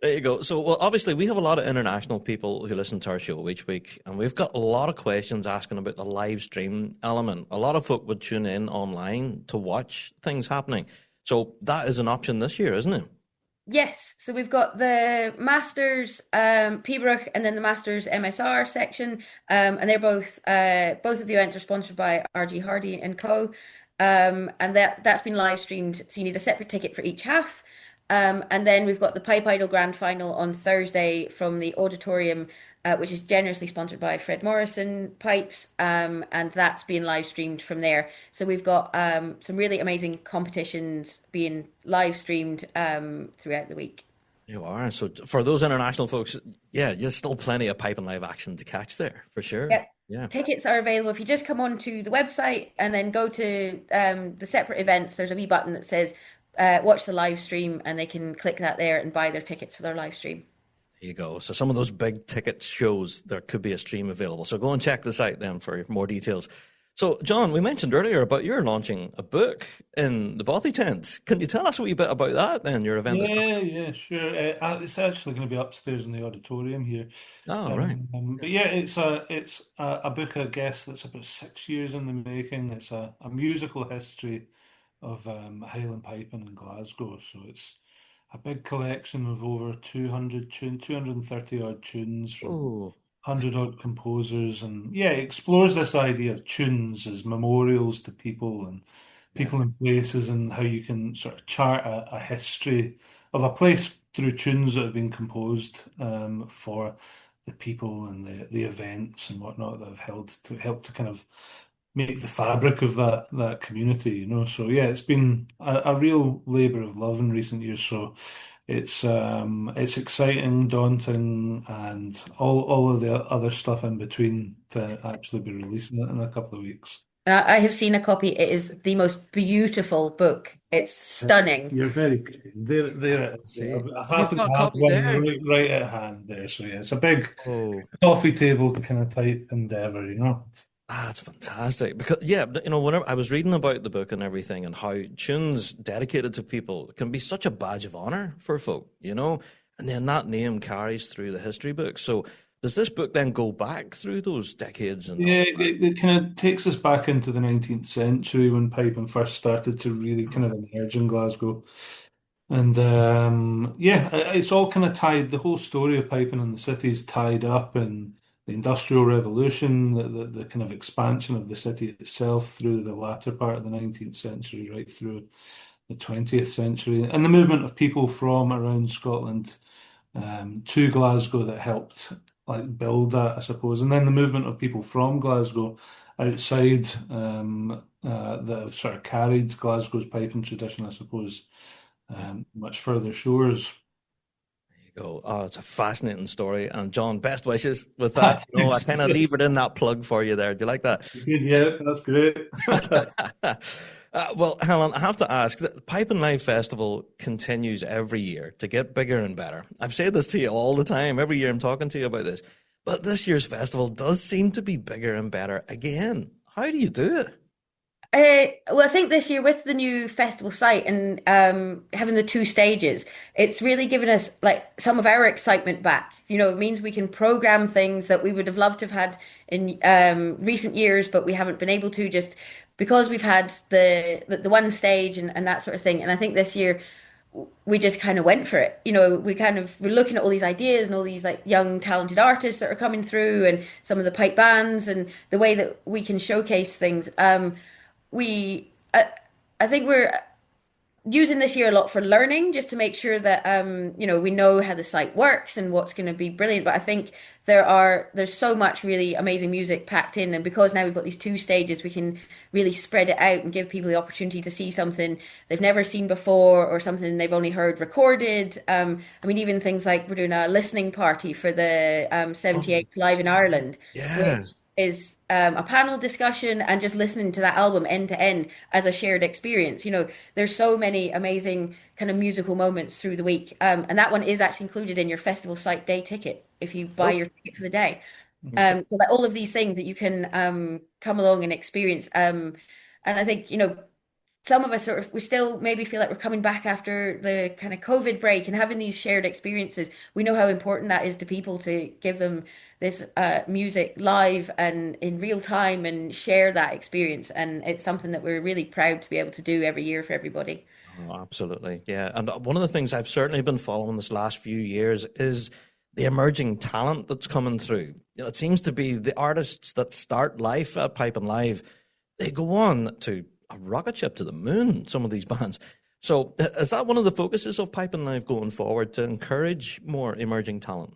There you go. So, well, obviously, we have a lot of international people who listen to our show each week, and we've got a lot of questions asking about the live stream element. A lot of folk would tune in online to watch things happening. So that is an option this year, isn't it? Yes, so we've got the Masters Pembroke and then the Masters MSR section, and they're both of the events are sponsored by RG Hardy and Co. And that's been live streamed, so you need a separate ticket for each half. And then we've got the Pipe Idol Grand Final on Thursday from the Auditorium, which is generously sponsored by Fred Morrison Pipes, and that's being live streamed from there. So we've got some really amazing competitions being live streamed throughout the week. You are. So for those international folks, yeah, there's still plenty of Pipe and Live action to catch there, for sure. Yep. Yeah. Tickets are available if you just come onto the website and then go to the separate events. There's a wee button that says watch the live stream, and they can click that there and buy their tickets for their live stream. There you go. So some of those big ticket shows, there could be a stream available. So go and check the site then for more details. So, John, we mentioned earlier about you're launching a book in the Bothy tent. Can you tell us a wee bit about that then, your event? Yeah, sure. It's actually going to be upstairs in the auditorium here. Oh, right. But yeah, it's a book, I guess, that's about 6 years in the making. It's a musical history of Highland piping in Glasgow. So it's a big collection of over 230 odd tunes from 100 odd composers, and yeah, it explores this idea of tunes as memorials to people and people and places, and how you can sort of chart a history of a place through tunes that have been composed for the people and the events and whatnot that have helped to kind of make the fabric of that community, you know. So yeah, it's been a real labour of love in recent years. So it's exciting, daunting, and all of the other stuff in between to actually be releasing it in a couple of weeks. I have seen a copy. It is the most beautiful book. It's stunning. You're very good. There it is. I happen to have one right at hand there. So yeah, it's a big coffee table kind of type endeavour, you know. That's fantastic. Because, yeah, you know, whenever I was reading about the book and everything and how tunes dedicated to people can be such a badge of honour for folk, you know, and then that name carries through the history book. So does this book then go back through those decades? And yeah, it kind of takes us back into the 19th century when piping first started to really kind of emerge in Glasgow. And yeah, it's all kind of tied. The whole story of piping in the city is tied up in the Industrial Revolution, the kind of expansion of the city itself through the latter part of the 19th century, right through the 20th century, and the movement of people from around Scotland to Glasgow that helped like build that, I suppose, and then the movement of people from Glasgow outside that have sort of carried Glasgow's piping tradition, I suppose, much further shores. You go, oh, it's a fascinating story. And John, best wishes with that. You know, I Thanks. kind of leave it in that plug for you there. Do you like that? Good, yeah, that's great. Well, Helen, I have to ask, the Pipe and Live Festival continues every year to get bigger and better. I've said this to you all the time. Every year I'm talking to you about this. But this year's festival does seem to be bigger and better again. How do you do it? Well, I think this year with the new festival site and having the two stages, it's really given us like some of our excitement back. You know, it means we can program things that we would have loved to have had in recent years, but we haven't been able to just because we've had the one stage and that sort of thing. And I think this year we just kind of went for it. You know, we're looking at all these ideas and all these like young talented artists that are coming through and some of the pipe bands and the way that we can showcase things. We I think we're using this year a lot for learning just to make sure that you know we know how the site works and what's going to be brilliant, but I think there's so much really amazing music packed in, and because now we've got these two stages we can really spread it out and give people the opportunity to see something they've never seen before or something they've only heard recorded. I mean, even things like we're doing a listening party for the Oh, 78th Live in Ireland, Yeah. which is a panel discussion and just listening to that album end to end as a shared experience. You know, there's so many amazing kind of musical moments through the week. And that one is actually included in your festival site day ticket if you buy Oh, your ticket for the day. okay. So like all of these things that you can come along and experience. And I think, you know, some of us sort of we still maybe feel like we're coming back after the kind of COVID break and having these shared experiences. We know how important that is to people to give them this music live and in real time and share that experience. And it's something that we're really proud to be able to do every year for everybody. oh, absolutely. Yeah. And one of the things I've certainly been following this last few years is the emerging talent that's coming through. You know, it seems to be the artists that start life at Pipe and Live, they go on to a rocket ship to the moon, some of these bands. So is that one of the focuses of Pipe and Live going forward to encourage more emerging talent?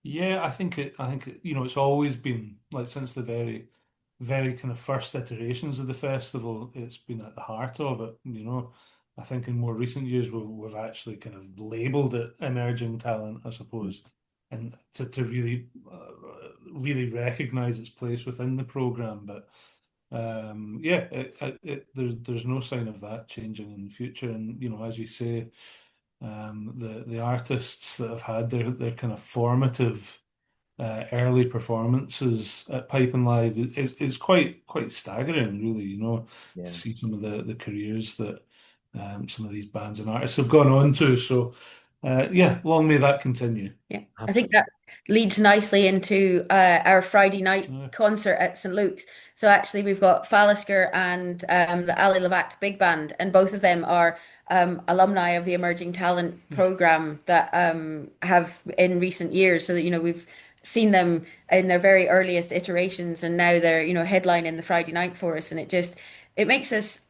Yeah, you know, it's always been like since the very kind of first iterations of the festival, it's been at the heart of it. You know, I think in more recent years we've actually kind of labeled it emerging talent, I suppose, and to really really recognize its place within the program. But yeah, there's no sign of that changing in the future. And you know, as you say, the artists that have had their kind of formative early performances at Pipe and Live is quite staggering, really, you know, to Yeah. see some of the careers that some of these bands and artists have gone on to. So, yeah, long may that continue. Yeah, I think Absolutely. that leads nicely into our Friday night Yeah. concert at St. Luke's. So actually, we've got Falisker and the Ali Lvak Big Band, and both of them are alumni of the Emerging Talent program that have in recent years. So that you know we've seen them in their very earliest iterations, and now they're you know headlining the Friday night for us, and it makes us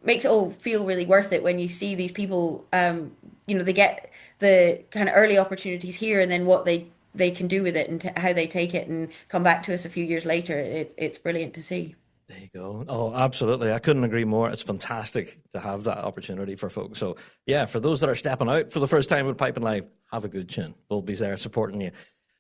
makes it all feel really worth it when you see these people you know they get the kind of early opportunities here and then what they can do with it and how they take it and come back to us a few years later. It's brilliant to see. There you go. Oh, absolutely. I couldn't agree more. It's fantastic to have that opportunity for folks. So, yeah, for those that are stepping out for the first time with Pipe and Live, have a good tune. We'll be there supporting you.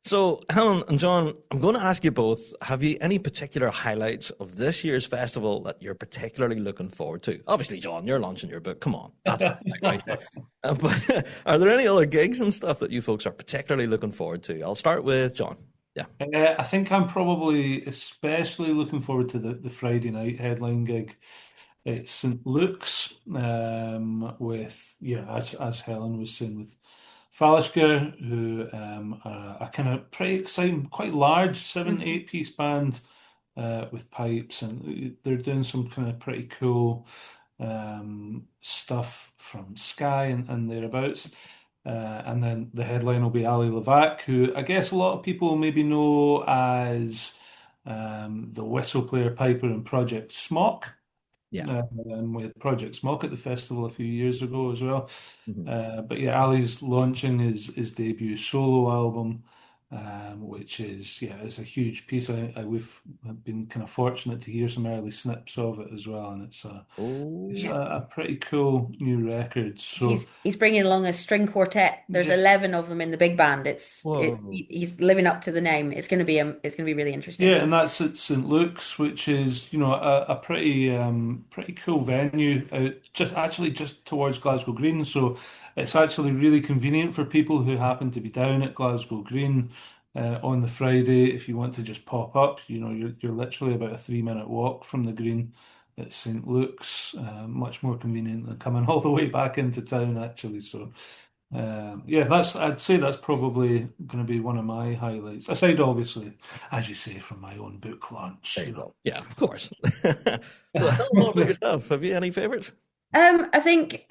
So, Helen and John, I'm going to ask you both, have you any particular highlights of this year's festival that you're particularly looking forward to? Obviously, John, you're launching your book. Come on. That's a highlight right there. But are there any other gigs and stuff that you folks are particularly looking forward to? I'll start with John. Yeah. I think I'm probably especially looking forward to the Friday night headline gig. It's St. Luke's with, yeah, as Helen was saying, with Falisker, who are a kind of pretty exciting, quite large seven, Mhm. 8 piece band with pipes, and they're doing some kind of pretty cool stuff from Sky and thereabouts. And then the headline will be Ali Lvak, who I guess a lot of people maybe know as the whistle player piper in Project Smock. Yeah. And we had Project Smock at the festival a few years ago as well. Mm-hmm. But yeah, Ali's launching his debut solo album, which is it's a huge piece. We've been kind of fortunate to hear some early snips of it as well, and it's a pretty cool new record. So He's bringing along a string quartet. There's 11 of them in the big band. He's living up to the name. It's going to be really interesting. yeah, and that's at St. Luke's, which is a pretty cool venue just towards Glasgow Green. So it's actually really convenient for people who happen to be down at Glasgow Green on the Friday. If you want to just pop up, you're literally about a 3-minute walk from the Green at St. Luke's. Much more convenient than coming all the way back into town, actually. So I'd say that's probably going to be one of my highlights. Aside, obviously, as you say, from my own book launch. There you go. Yeah, of course. So tell me about yourself. Have you any favorites? I think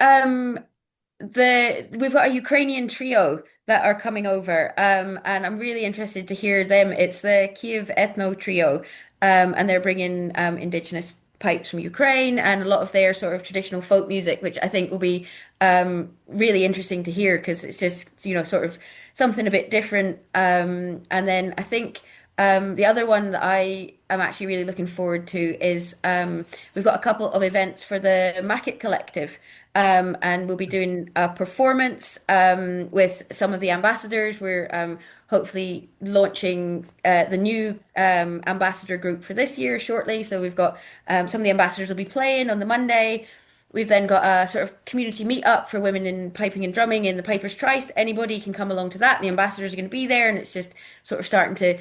we've got a Ukrainian trio that are coming over, and I'm really interested to hear them. It's the Kiev Ethno Trio, and they're bringing indigenous pipes from Ukraine and a lot of their sort of traditional folk music, which I think will be really interesting to hear because it's just sort of something a bit different. And then I think the other one that I am actually really looking forward to is we've got a couple of events for the Macket Collective. And we'll be doing a performance with some of the ambassadors. We're hopefully launching the new ambassador group for this year shortly. So we've got some of the ambassadors will be playing on the Monday. We've then got a sort of community meetup for women in piping and drumming in the Piper's Tryst. Anybody can come along to that. The ambassadors are going to be there, and it's just sort of starting to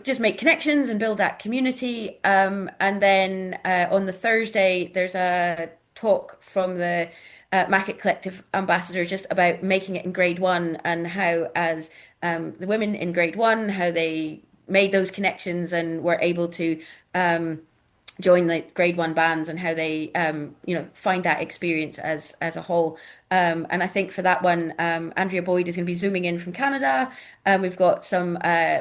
just make connections and build that community. And then on the Thursday, there's a talk from the Macket Collective ambassador just about making it in grade one and how, as the women in grade one, how they made those connections and were able to join the grade one bands and how they find that experience as a whole. And I think for that one, Andrea Boyd is going to be zooming in from Canada. We've got some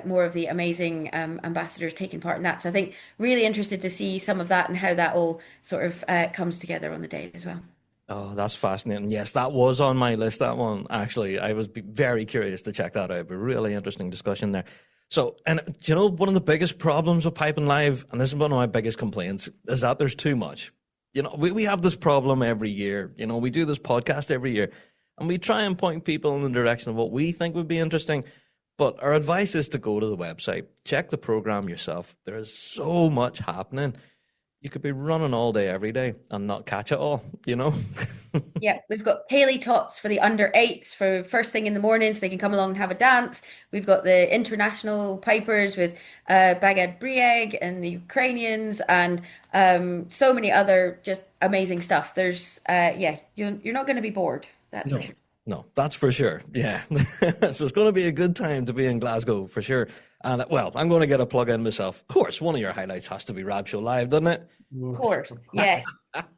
more of the amazing ambassadors taking part in that. So I think really interested to see some of that and how that all sort of comes together on the day as well. Oh, that's fascinating. Yes, that was on my list, that one. Actually, I was very curious to check that out. A really interesting discussion there. So, and one of the biggest problems with Piping Live, and this is one of my biggest complaints, is that there's too much. We have this problem every year. We do this podcast every year, and we try and point people in the direction of what we think would be interesting. But our advice is to go to the website, check the program yourself. There is so much happening. You could be running all day, every day, and not catch it all, Yeah, we've got Haley Tots for the under 8s for first thing in the morning so they can come along and have a dance. We've got the international pipers with Bagad Brieg and the Ukrainians and so many other just amazing stuff. There's, you're not going to be bored. That's for sure. No, that's for sure. Yeah. So it's going to be a good time to be in Glasgow for sure. And well, I'm going to get a plug in myself. Of course, one of your highlights has to be Rab Show Live, doesn't it? Of course. Yeah.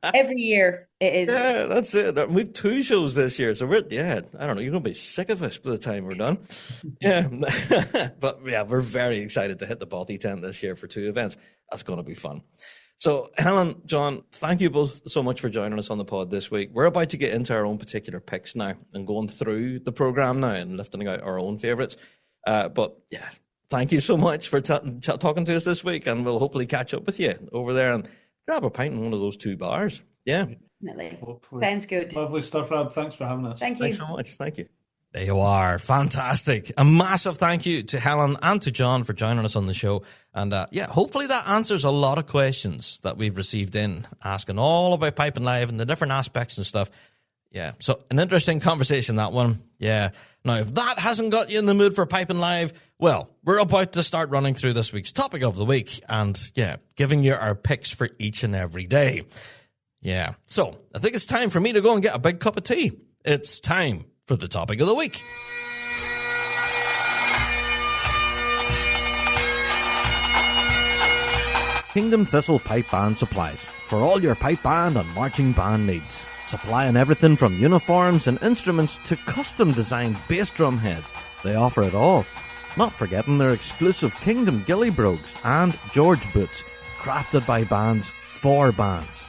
Every year it is. Yeah, that's it. We've 2 shows this year. So I don't know, you're going to be sick of us by the time we're done. Yeah. But yeah, we're very excited to hit the Balti tent this year for 2 events. That's going to be fun. So, Helen, John, thank you both so much for joining us on the pod this week. We're about to get into our own particular picks now and going through the program now and lifting out our own favourites. But yeah, thank you so much for talking to us this week, and we'll hopefully catch up with you over there and grab a pint in one of those 2 bars. Yeah. Definitely. hopefully. Sounds good. Lovely stuff, Rab. Thanks for having us. Thank you. Thanks so much. Thank you. There you are. Fantastic. A massive thank you to Helen and to John for joining us on the show. And hopefully that answers a lot of questions that we've received in, asking all about Piping Live and the different aspects and stuff. Yeah, so an interesting conversation, that one. Yeah. Now, if that hasn't got you in the mood for Piping Live, well, we're about to start running through this week's topic of the week and, giving you our picks for each and every day. Yeah, so I think it's time for me to go and get a big cup of tea. It's time for the topic of the week. Kingdom Thistle Pipe Band Supplies. for all your pipe band and marching band needs. Supplying everything from uniforms and instruments to custom-designed bass drum heads. They offer it all. Not forgetting their exclusive Kingdom Ghillie Brogues and George Boots, crafted by bands for bands.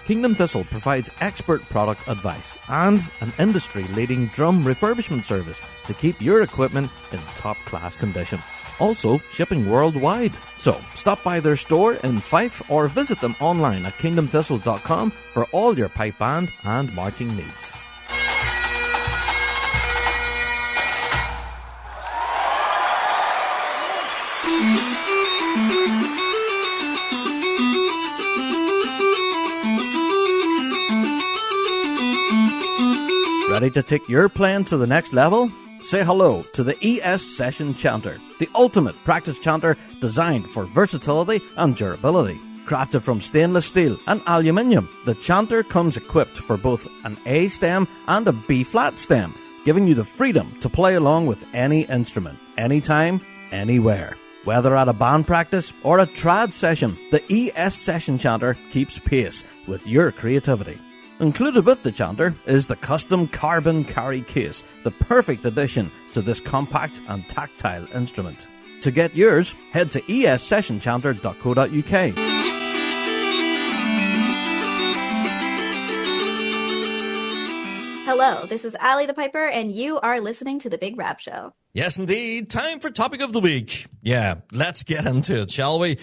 Kingdom Thistle provides expert product advice and an industry-leading drum refurbishment service to keep your equipment in top-class condition. Also, shipping worldwide. So, stop by their store in Fife or visit them online at kingdomthistle.com for all your pipe band and marching needs. Ready to take your playing to the next level? Say hello to the ES Session Chanter, the ultimate practice chanter designed for versatility and durability. Crafted from stainless steel and aluminium, the chanter comes equipped for both an A stem and a B flat stem, giving you the freedom to play along with any instrument, anytime, anywhere. Whether at a band practice or a trad session, the ES Session Chanter keeps pace with your creativity. Included with the chanter is the custom carbon carry case, the perfect addition to this compact and tactile instrument. To get yours, head to essessionchanter.co.uk. Hello, this is Ali the Piper, and you are listening to The Big Rab Show. Yes, indeed. Time for Topic of the Week. Yeah, let's get into it, shall we?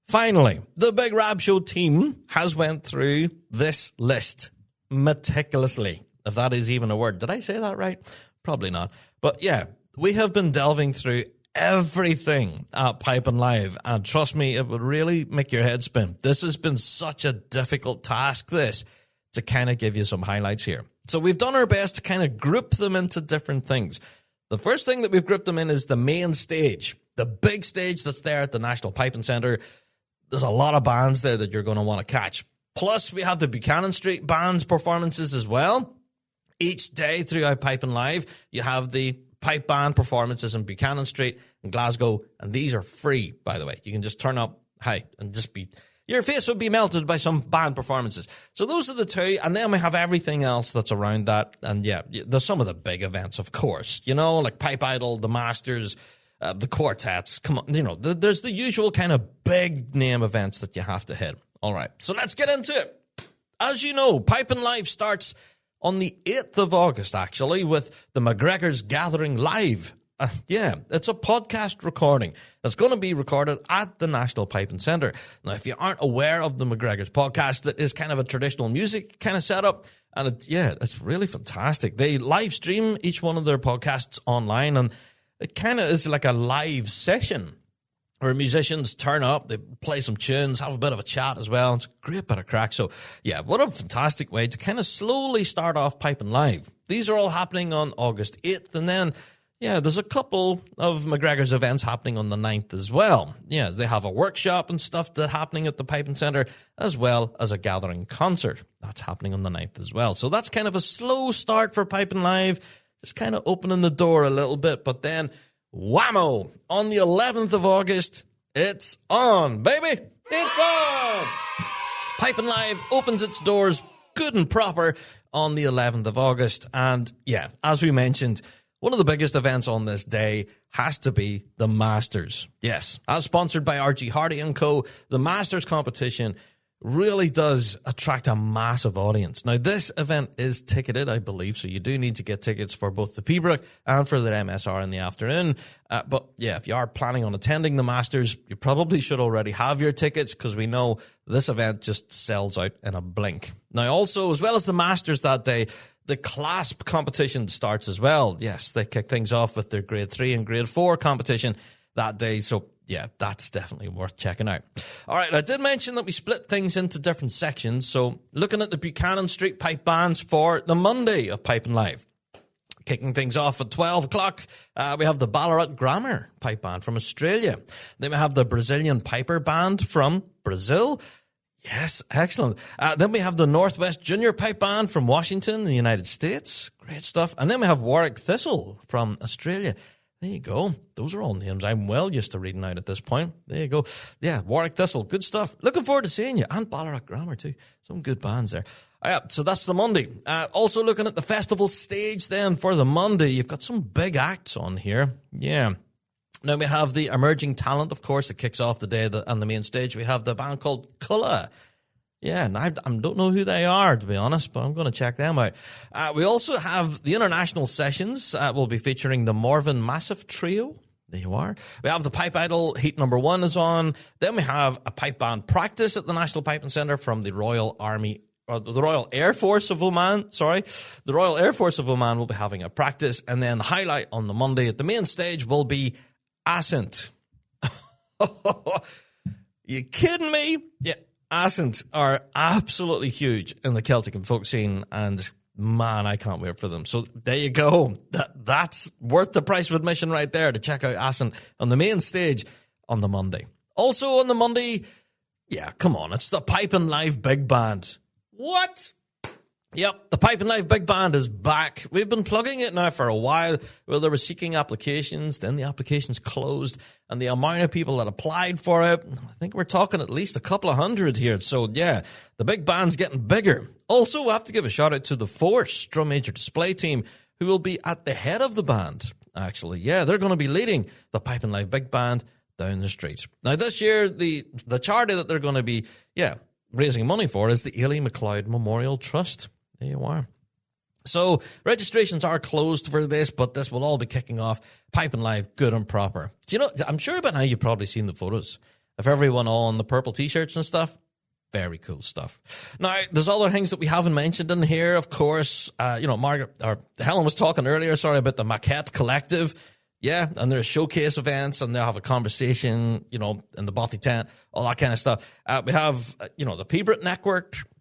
Finally, the Big Rab Show team has went through this list meticulously, if that is even a word. Did I say that right? Probably not. But yeah, we have been delving through everything at Pipe and Live, and trust me, it would really make your head spin. This has been such a difficult task, this, to kind of give you some highlights here. So we've done our best to kind of group them into different things. The first thing that we've grouped them in is the main stage, the big stage that's there at the National Piping Centre. There's a lot of bands there that you're going to want to catch. Plus, we have the Buchanan Street band's performances as well. Each day throughout Pipe and Live, you have the pipe band performances in Buchanan Street in Glasgow, and these are free, by the way. You can just turn up, and just be... Your face would be melted by some band performances. So those are the two, and then we have everything else that's around that. And yeah, there's some of the big events, of course. You know, like Pipe Idol, the Masters, the quartets. Come on, you know, there's the usual kind of big name events that you have to hit. All right, so let's get into it. As you know, Pipe and Live starts on the 8th of August, actually, with the McGregor's Gathering Live. Yeah, it's a podcast recording that's going to be recorded at the National Piping Centre. Now, if you aren't aware of the McGregor's podcast, that is kind of a traditional music kind of setup, and it's really fantastic. They live stream each one of their podcasts online, and it kind of is like a live session where musicians turn up, they play some tunes, have a bit of a chat as well. It's a great bit of crack. So, yeah, what a fantastic way to kind of slowly start off Pipe and Live. These are all happening on August 8th, and then, yeah, there's a couple of McGregor's events happening on the 9th as well. Yeah, they have a workshop and stuff that's happening at the Piping Centre, as well as a gathering concert. That's happening on the 9th as well. So that's kind of a slow start for Pipe and Live, just kind of opening the door a little bit, but then whammo! On the 11th of August, it's on, baby! It's on! Pipe and Live opens its doors good and proper on the 11th of August. And yeah, as we mentioned, one of the biggest events on this day has to be the Masters. Yes, as sponsored by RG Hardy & Co., the Masters competition really does attract a massive audience. Now, this event is ticketed, I believe, so you do need to get tickets for both the Pembroke and for the MSR in the afternoon. But yeah, if you are planning on attending the Masters, you probably should already have your tickets, because we know this event just sells out in a blink. Now, also, as well as the Masters that day, the CLASP competition starts as well. Yes, they kick things off with their Grade 3 and Grade 4 competition that day, so yeah, that's definitely worth checking out. All right, I did mention that we split things into different sections. So looking at the Buchanan Street pipe bands for the Monday of Pipe and Live. Kicking things off at 12 o'clock, we have the Ballarat Grammar pipe band from Australia. Then we have the Brazilian Piper Band from Brazil. Yes, excellent. Then we have the Northwest Junior Pipe Band from Washington, the United States. Great stuff. And then we have Warwick Thistle from Australia. There you go. Those are all names I'm well used to reading out at this point. There you go. Yeah, Warwick Thistle. Good stuff. Looking forward to seeing you. And Ballarat Grammar too. Some good bands there. Yeah, so that's the Monday. Also looking at the festival stage then for the Monday. You've got some big acts on here. Yeah. Now we have the emerging talent, of course, that kicks off the day on the main stage. We have the band called Culla. Yeah, and I don't know who they are, to be honest, but I'm going to check them out. We also have the international sessions. We'll be featuring the Morven Massive Trio. There you are. We have the Pipe Idol Heat number 1 is on. Then we have a pipe band practice at the National Piping Centre from the Royal Air Force of Oman. The Royal Air Force of Oman will be having a practice. And then the highlight on the Monday at the main stage will be Ascent. You kidding me? Yeah. Ascent are absolutely huge in the Celtic and folk scene, and man, I can't wait for them. So there you go. That's worth the price of admission right there to check out Ascent on the main stage on the Monday. Also on the Monday, yeah, come on, it's the Piping Live Big Band. What? Yep, the Piping Live Big Band is back. We've been plugging it now for a while. Well, they were seeking applications, then the applications closed, and the amount of people that applied for it, I think we're talking at least a couple of hundred here. So, yeah, the big band's getting bigger. Also, we have to give a shout-out to the Force drum major display team, who will be at the head of the band, actually. Yeah, they're going to be leading the Piping Live Big Band down the street. Now, this year, the charity that they're going to be, raising money for is the Ailey MacLeod Memorial Trust. There you are. So registrations are closed for this, but this will all be kicking off Piping Live good and proper. Do you know, I'm sure by now you've probably seen the photos of everyone on the purple T-shirts and stuff. Very cool stuff. Now, there's other things that we haven't mentioned in here, of course. Helen was talking earlier, about the Maquette Collective. Yeah, and there's showcase events, and they'll have a conversation, in the Bothy tent, all that kind of stuff. We have, the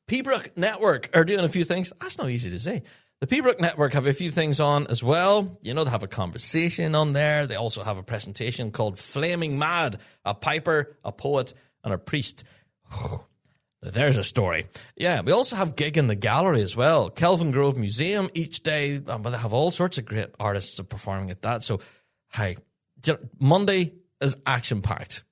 Pembroke Network are doing a few things. That's not easy to say. The Pembroke Network have a few things on as well. They have a conversation on there. They also have a presentation called Flaming Mad, a piper, a poet, and a priest. There's a story. Yeah, we also have gig in the gallery as well. Kelvin Grove Museum each day. But they have all sorts of great artists performing at that. So, hi, Monday is action-packed,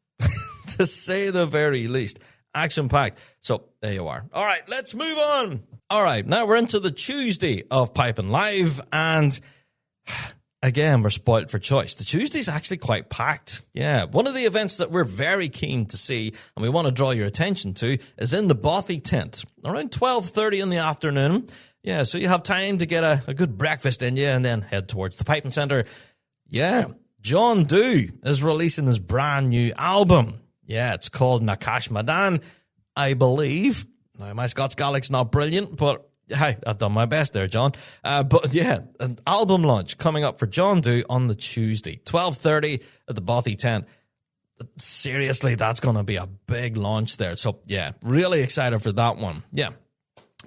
to say the very least. Action-packed. So, there you are. All right, let's move on. All right, now we're into the Tuesday of Piping Live, and again, we're spoiled for choice. The Tuesday's actually quite packed. Yeah, one of the events that we're very keen to see, and we want to draw your attention to, is in the Bothy tent, around 12:30 in the afternoon. Yeah, so you have time to get a good breakfast in you, and then head towards the Piping Centre. Yeah, John Doo is releasing his brand new album. Yeah, it's called Nakash Madan, I believe. Now, my Scots Gaelic's not brilliant, but hey, I've done my best there, John. But yeah, an album launch coming up for John Doo on the Tuesday, 12:30 at the Bothy tent. Seriously, that's going to be a big launch there. So yeah, really excited for that one. Yeah.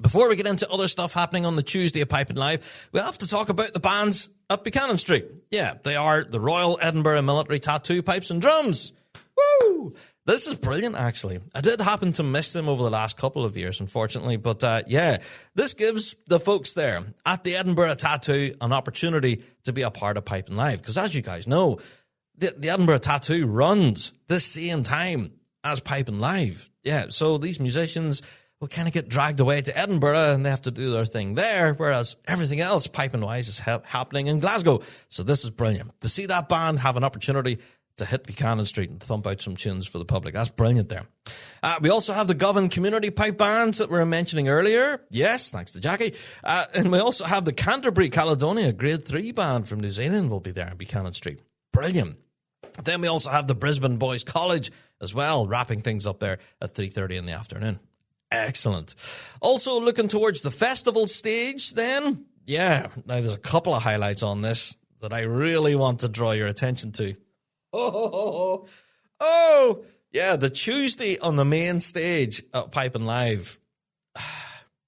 Before we get into other stuff happening on the Tuesday of Piping Live, we have to talk about the bands at Buchanan Street. Yeah, they are the Royal Edinburgh Military Tattoo Pipes and Drums. Woo! This is brilliant, actually. I did happen to miss them over the last couple of years, unfortunately. But yeah, this gives the folks there at the Edinburgh Tattoo an opportunity to be a part of Piping Live. Because as you guys know, the Edinburgh Tattoo runs the same time as Piping Live. Yeah, so these musicians will kind of get dragged away to Edinburgh and they have to do their thing there, whereas everything else, piping-wise, is happening in Glasgow. So this is brilliant. To see that band have an opportunity to hit Buchanan Street and thump out some tunes for the public. That's brilliant there. We also have the Govan Community Pipe Bands that we were mentioning earlier. Yes, thanks to Jackie. And we also have the Canterbury Caledonia Grade 3 Band from New Zealand will be there in Buchanan Street. Brilliant. Then we also have the Brisbane Boys College as well, wrapping things up there at 3:30 in the afternoon. Excellent. Also looking towards the festival stage then. Yeah, now there's a couple of highlights on this that I really want to draw your attention to. Oh, yeah, the Tuesday on the main stage at Piping Live.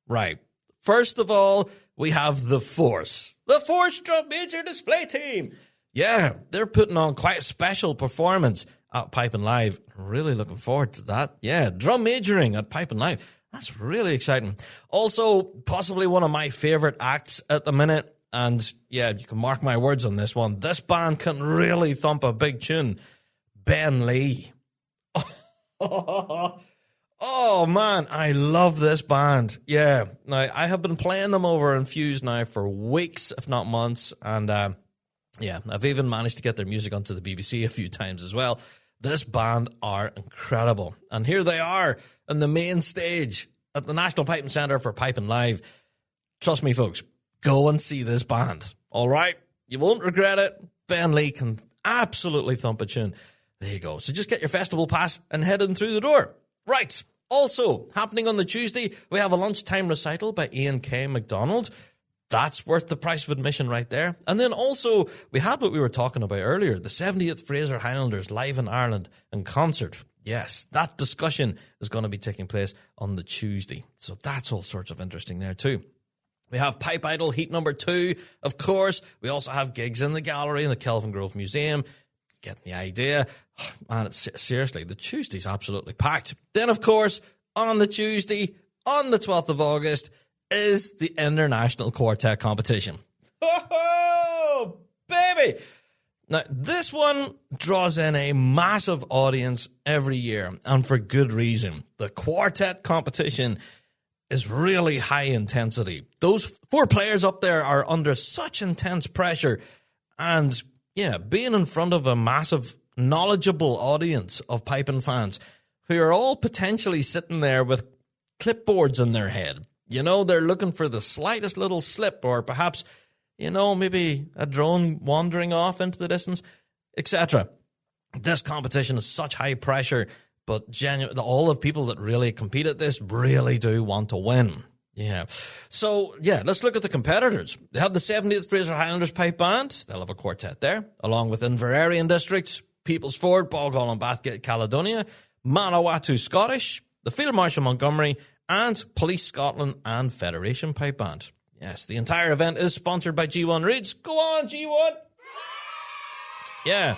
Right. First of all, we have the Force Drum Major Display Team. Yeah, they're putting on quite a special performance at Piping Live. Really looking forward to that. Yeah, drum majoring at Piping Live. That's really exciting. Also, possibly one of my favorite acts at the minute. And yeah, you can mark my words on this one. This band can really thump a big tune. Ben Lee. Oh, man, I love this band. Yeah, now I have been playing them over in Fuse now for weeks, if not months. And yeah, I've even managed to get their music onto the BBC a few times as well. This band are incredible. And here they are on the main stage at the National Piping Centre for Piping Live. Trust me, folks, go and see this band. All right? You won't regret it. Ben Lee can absolutely thump a tune. There you go. So just get your festival pass and head in through the door. Right. Also, happening on the Tuesday, we have a lunchtime recital by Ian K. MacDonald. That's worth the price of admission right there. And then also, we had what we were talking about earlier, the 70th Fraser Highlanders live in Ireland in concert. Yes, that discussion is going to be taking place on the Tuesday. So that's all sorts of interesting there too. We have Pipe Idol Heat number 2, of course. We also have gigs in the gallery in the Kelvin Grove Museum. Getting the idea. Man, seriously, the Tuesday's absolutely packed. Then, of course, on the Tuesday, on the 12th of August, is the International Quartet Competition. Oh, baby! Now, this one draws in a massive audience every year, and for good reason. The quartet competition is really high intensity. Those 4 players up there are under such intense pressure, and yeah, being in front of a massive, knowledgeable audience of piping fans who are all potentially sitting there with clipboards in their head. You know, they're looking for the slightest little slip or perhaps, you know, maybe a drone wandering off into the distance, etc. This competition is such high pressure, but all the people that really compete at this really do want to win. Yeah. So, yeah, let's look at the competitors. They have the 70th Fraser Highlanders Pipe Band. They'll have a quartet there, along with Inverarian District, People's Ford, Boghall and Bathgate, Caledonia, Manawatu Scottish, the Field Marshal Montgomery, and Police Scotland and Federation Pipe Band. Yes, the entire event is sponsored by G1 Reeds. Go on, G1! Yeah,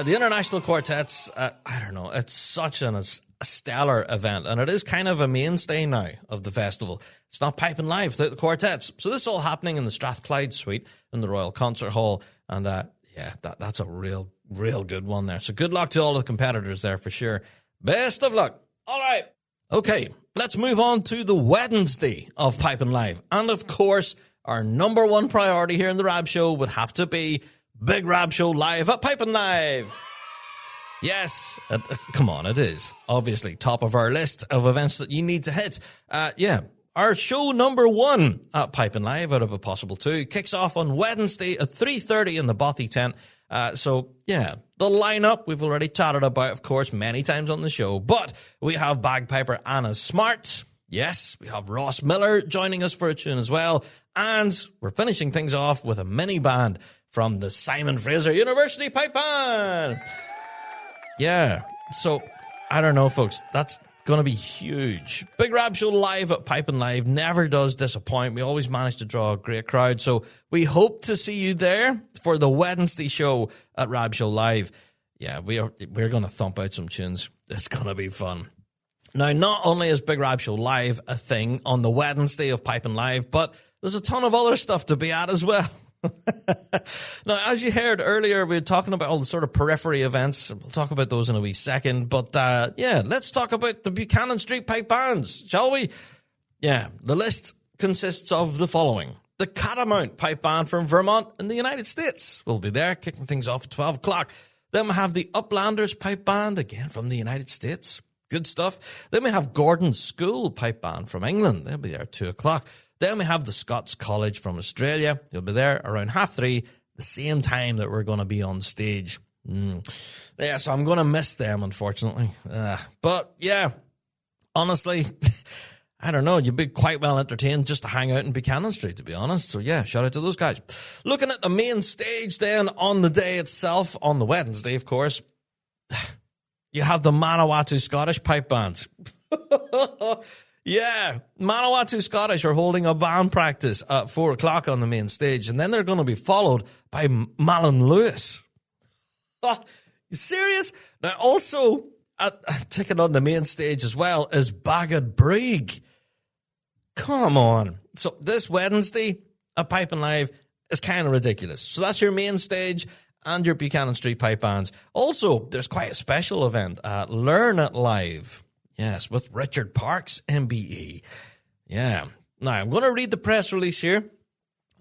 the International Quartets, I don't know, it's such a stellar event, and it is kind of a mainstay now of the festival. It's not piping live without the quartets. So this is all happening in the Strathclyde Suite in the Royal Concert Hall, and yeah, that's a real good one there. So good luck to all the competitors there for sure. Best of luck. All right. Okay, let's move on to the Wednesday of Piping Live. And of course, our number one priority here in the Rab Show would have to be Big Rab Show Live at Piping Live. Yes, come on, it is. Obviously, top of our list of events that you need to hit. Yeah, our show number 1 at Piping Live, out of a possible 2, kicks off on Wednesday at 3:30 in the Bothy tent. So, yeah, the lineup we've already chatted about, of course, many times on the show. But we have bagpiper Anna Smart. Yes, we have Ross Miller joining us for a tune as well. And we're finishing things off with a mini band from the Simon Fraser University Pipe Band. Yeah, so I don't know, folks. That's going to be huge. Big Rab Show Live at Piping Live never does disappoint. We always manage to draw a great crowd. So we hope to see you there for the Wednesday show at Rab Show Live. Yeah, we're going to thump out some tunes. It's going to be fun. Now, not only is Big Rab Show Live a thing on the Wednesday of Piping Live, but there's a ton of other stuff to be at as well. Now, as you heard earlier, we were talking about all the sort of periphery events. We'll talk about those in a wee second. But, yeah, let's talk about the Buchanan Street Pipe Bands, shall we? Yeah, the list consists of the following. The Catamount Pipe Band from Vermont in the United States will be there, kicking things off at 12 o'clock. Then we have the Uplanders Pipe Band, again from the United States. Good stuff. Then we have Gordon's School Pipe Band from England. They'll be there at 2 o'clock. Then we have the Scots College from Australia. They'll be there around 3:30, the same time that we're going to be on stage. Yeah, so I'm going to miss them, unfortunately. But, yeah, honestly, I don't know. You'd be quite well entertained just to hang out in Buchanan Street, to be honest. So, yeah, shout out to those guys. Looking at the main stage then on the day itself, on the Wednesday, of course, you have the Manawatu Scottish Pipe Band. Yeah, Manawatu Scottish are holding a band practice at 4 o'clock on the main stage, and then they're going to be followed by Malin Lewis. Oh, you serious? Now, also, taking on the main stage as well is Bagad Brig. Come on. So this Wednesday at Piping Live is kind of ridiculous. So that's your main stage and your Buchanan Street Pipe Bands. Also, there's quite a special event, Learn It Live. Yes, with Richard Parks, MBE. Yeah. Now, I'm going to read the press release here.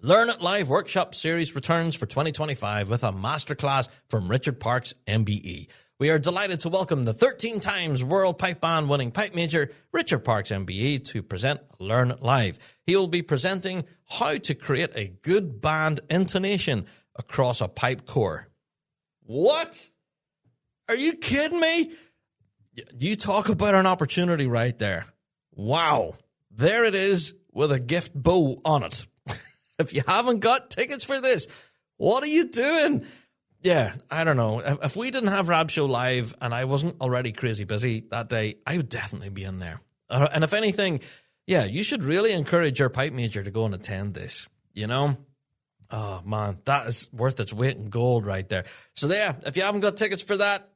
Learn It Live Workshop Series returns for 2025 with a masterclass from Richard Parks, MBE. We are delighted to welcome the 13 times World Pipe Band winning pipe major, Richard Parks, MBE, to present Learn It Live. He will be presenting how to create a good band intonation across a pipe core. What? Are you kidding me? You talk about an opportunity right there. Wow. There it is with a gift bow on it. If you haven't got tickets for this, what are you doing? Yeah, I don't know. If we didn't have Rab Show Live and I wasn't already crazy busy that day, I would definitely be in there. And if anything, yeah, you should really encourage your pipe major to go and attend this, you know? Oh, man, that is worth its weight in gold right there. So yeah, if you haven't got tickets for that,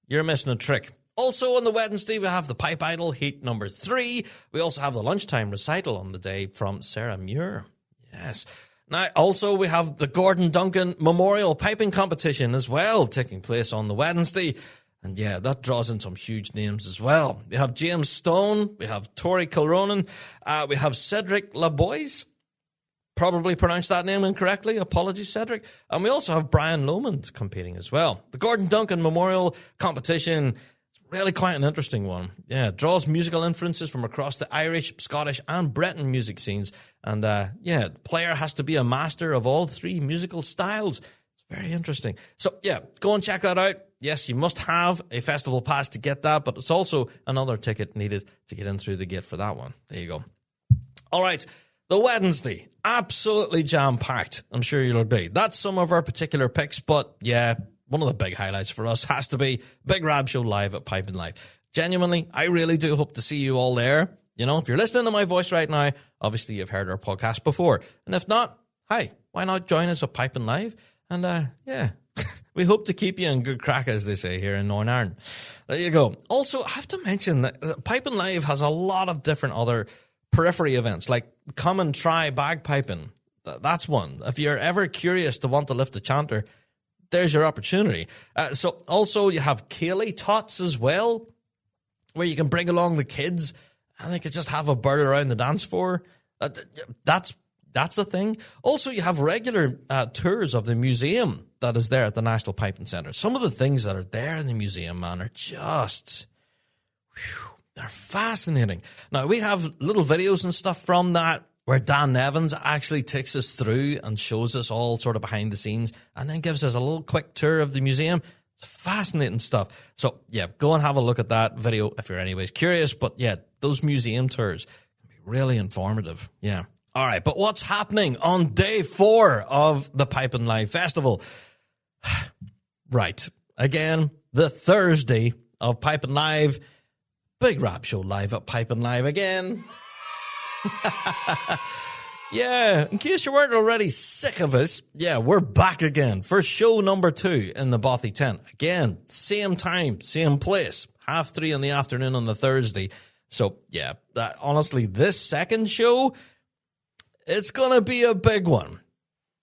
you're missing a trick. Also on the Wednesday, we have the Pipe Idol Heat number 3. We also have the lunchtime recital on the day from Sarah Muir. Yes. Now, also, we have the Gordon Duncan Memorial Piping Competition as well, taking place on the Wednesday. And yeah, that draws in some huge names as well. We have James Stone, we have Tori Kilronan, we have Cedric Laboise. Probably pronounced that name incorrectly. Apologies, Cedric. And we also have Brian Lomond competing as well. The Gordon Duncan Memorial Competition, really quite an interesting one. Yeah, it draws musical influences from across the Irish, Scottish, and Breton music scenes. And yeah, the player has to be a master of all 3 musical styles. It's very interesting. So yeah, go and check that out. Yes, you must have a festival pass to get that, but it's also another ticket needed to get in through the gate for that one. There you go. All right, the Wednesday, absolutely jam-packed. I'm sure you'll agree. That's some of our particular picks, but yeah, one of the big highlights for us has to be Big Rab Show Live at Piping Live. Genuinely, I really do hope to see you all there. You know, if you're listening to my voice right now, obviously you've heard our podcast before. And if not, hi, why not join us at Piping Live? And yeah, we hope to keep you in good crack, as they say here in Northern Ireland. There you go. Also, I have to mention that Piping Live has a lot of different other periphery events, like come and try bagpiping. That's one. If you're ever curious to want to lift a chanter, there's your opportunity. So also you have Ceilidh Tots as well, where you can bring along the kids and they could just have a bird around the dance floor. That's a thing. Also, you have regular tours of the museum that is there at the National Piping Centre. Some of the things that are there in the museum, man, are just, they're fascinating. Now, we have little videos and stuff from that where Dan Nevins actually takes us through and shows us all sort of behind the scenes and then gives us a little quick tour of the museum. It's fascinating stuff. So, yeah, go and have a look at that video if you're anyways curious. But, yeah, those museum tours can be really informative. Yeah. All right, but what's happening on day 4 of the Piping Live Festival? Right. Again, the Thursday of Piping Live. Big Rab Show Live at Piping Live again. Yeah, in case you weren't already sick of us, yeah, we're back again for show number 2 in the Bothy tent. Again, same time, same place, 3:30 in the afternoon on the Thursday. So, yeah, honestly, this second show, it's going to be a big one.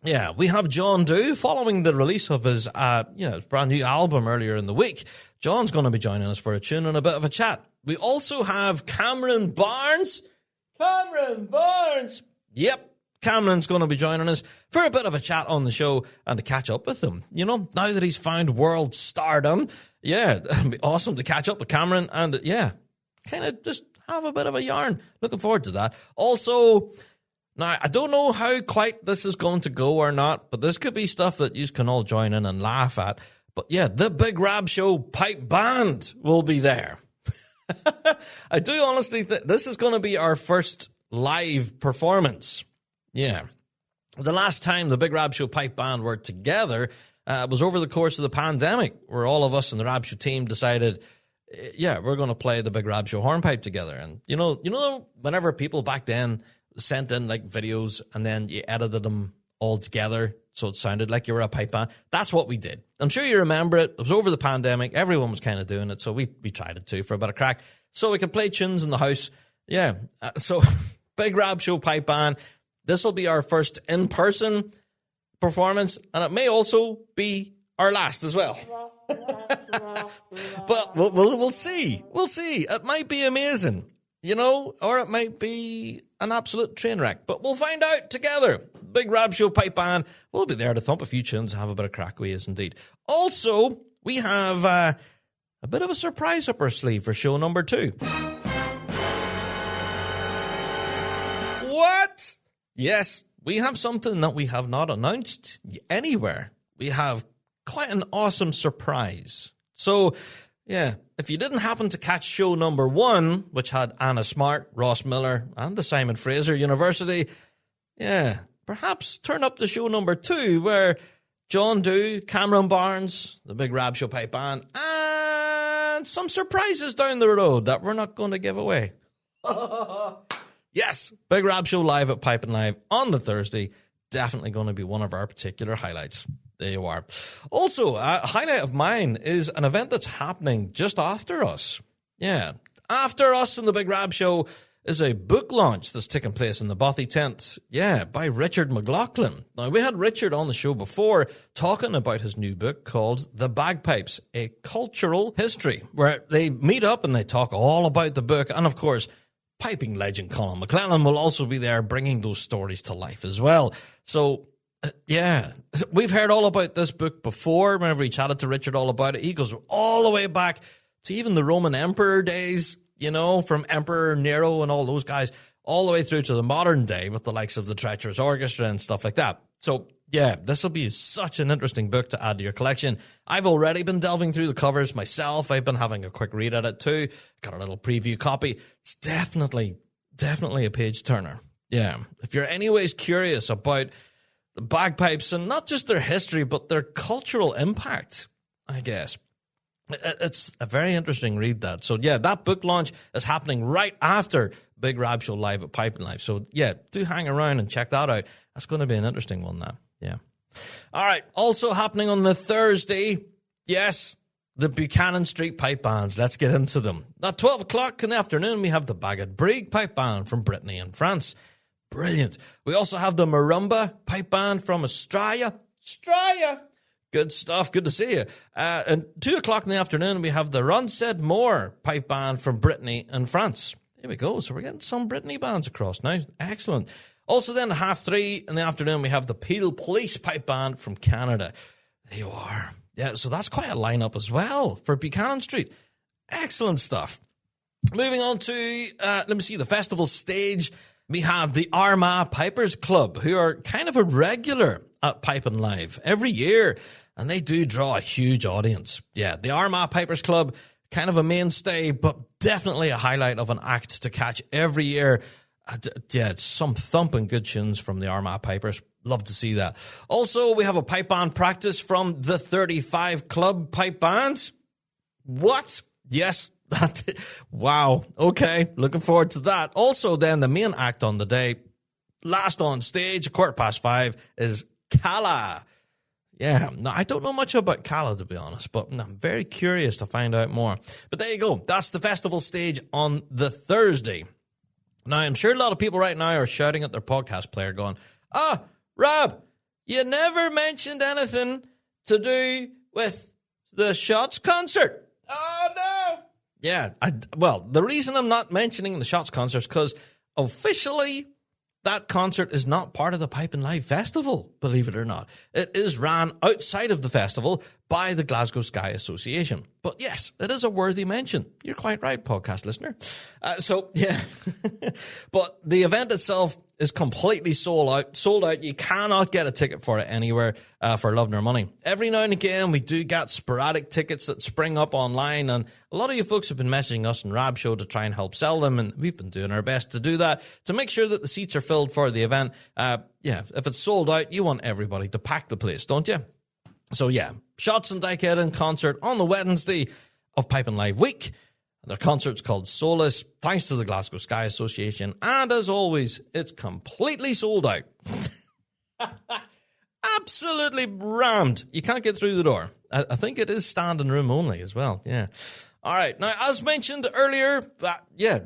Yeah, we have John Dew following the release of his brand new album earlier in the week. John's going to be joining us for a tune and a bit of a chat. We also have Cameron Barnes. Yep, Cameron's going to be joining us for a bit of a chat on the show and to catch up with him. You know, now that he's found world stardom, yeah, it'd be awesome to catch up with Cameron and, yeah, kind of just have a bit of a yarn. Looking forward to that. Also, now, I don't know how quite this is going to go or not, but this could be stuff that you can all join in and laugh at. But, yeah, the Big Rab Show Pipe Band will be there. I do honestly think this is going to be our first live performance. Yeah. The last time the Big Rab Show Pipe Band were together was over the course of the pandemic, where all of us in the Rab Show team decided, yeah, we're going to play the Big Rab Show hornpipe together. And, you know, whenever people back then sent in, like, videos and then you edited them all together so it sounded like you were a pipe band, that's what we did. I'm sure you remember it. It was over the pandemic. Everyone was kind of doing it, so we tried it too for a bit of crack, so we could play tunes in the house. Yeah, so Big Rab Show Pipe Band. This will be our first in-person performance, and it may also be our last as well. But we'll see. We'll see. It might be amazing, or it might be an absolute train wreck. But we'll find out together. Big Rab Show Pipe Band will be there to thump a few tunes and have a bit of crack with us indeed. Also, we have a bit of a surprise up our sleeve for show number 2. What? Yes, we have something that we have not announced anywhere. We have quite an awesome surprise. So, yeah, if you didn't happen to catch show number 1, which had Anna Smart, Ross Miller, and the Simon Fraser University, yeah, perhaps turn up to show number 2, where John Dew, Cameron Barnes, the Big Rab Show Pipe Band, and some surprises down the road that we're not going to give away. Yes, Big Rab Show live at Pipe and Live on the Thursday. Definitely going to be one of our particular highlights. There you are. Also, a highlight of mine is an event that's happening just after us. Yeah, after us in the Big Rab Show is a book launch that's taking place in the Bothy tent. Yeah, by Richard McLaughlin. Now, we had Richard on the show before talking about his new book called The Bagpipes, A Cultural History, where they meet up and they talk all about the book. And, of course, piping legend Colin McLennan will also be there bringing those stories to life as well. So, yeah, we've heard all about this book before. Whenever he chatted to Richard all about it, he goes all the way back to even the Roman Emperor days, from Emperor Nero and all those guys, all the way through to the modern day with the likes of the Treacherous Orchestra and stuff like that. So, yeah, this will be such an interesting book to add to your collection. I've already been delving through the covers myself. I've been having a quick read at it too. Got a little preview copy. It's definitely a page turner. Yeah, if you're anyways curious about the bagpipes and not just their history, but their cultural impact, I guess. It's a very interesting read, that. So, yeah, that book launch is happening right after Big Rab Show Live at Pipe and Live. So, yeah, do hang around and check that out. That's going to be an interesting one, that. Yeah. All right. Also happening on the Thursday, yes, the Buchanan Street Pipe Bands. Let's get into them. At 12 o'clock in the afternoon, we have the Bagged Brig Pipe Band from Brittany and France. Brilliant. We also have the Marumba Pipe Band from Australia. Good stuff. Good to see you. At 2 o'clock in the afternoon, we have the Ronsaid Moore Pipe Band from Brittany and France. There we go. So we're getting some Brittany bands across now. Excellent. Also then at 3:30 in the afternoon, we have the Peel Police Pipe Band from Canada. There you are. Yeah, so that's quite a lineup as well for Buchanan Street. Excellent stuff. Moving on to, the festival stage. We have the Armagh Pipers Club, who are kind of a regular at Pipe and Live every year, and they do draw a huge audience. Yeah, the Armagh Pipers Club, kind of a mainstay, but definitely a highlight of an act to catch every year. Yeah, it's some thumping good tunes from the Armagh Pipers. Love to see that. Also, we have a pipe band practice from the 35 Club Pipe Band. What? Yes. Wow. Okay. Looking forward to that. Also, then, the main act on the day, last on stage, 5:15, is Calla. Yeah. No, I don't know much about Calla, to be honest, but I'm very curious to find out more. But there you go. That's the festival stage on the Thursday. Now, I'm sure a lot of people right now are shouting at their podcast player going, Rob, you never mentioned anything to do with the Shots concert. Oh, no. Yeah, the reason I'm not mentioning the Shots concert is because officially that concert is not part of the Pipe and Live Festival, believe it or not. It is ran outside of the festival by the Glasgow Sky Association. But yes, it is a worthy mention. You're quite right, podcast listener. Yeah. But the event itself is completely sold out. You cannot get a ticket for it anywhere for love nor money. Every now and again, we do get sporadic tickets that spring up online, and a lot of you folks have been messaging us in Rab Show to try and help sell them, and we've been doing our best to do that, to make sure that the seats are filled for the event. If it's sold out, you want everybody to pack the place, don't you? So yeah, Shots and Dykehead in concert on the Wednesday of Pipe and Live Week. Their concert's called Solace, thanks to the Glasgow Sky Association. And as always, it's completely sold out. Absolutely rammed. You can't get through the door. I think it is standing room only as well. Yeah. All right. Now, as mentioned earlier,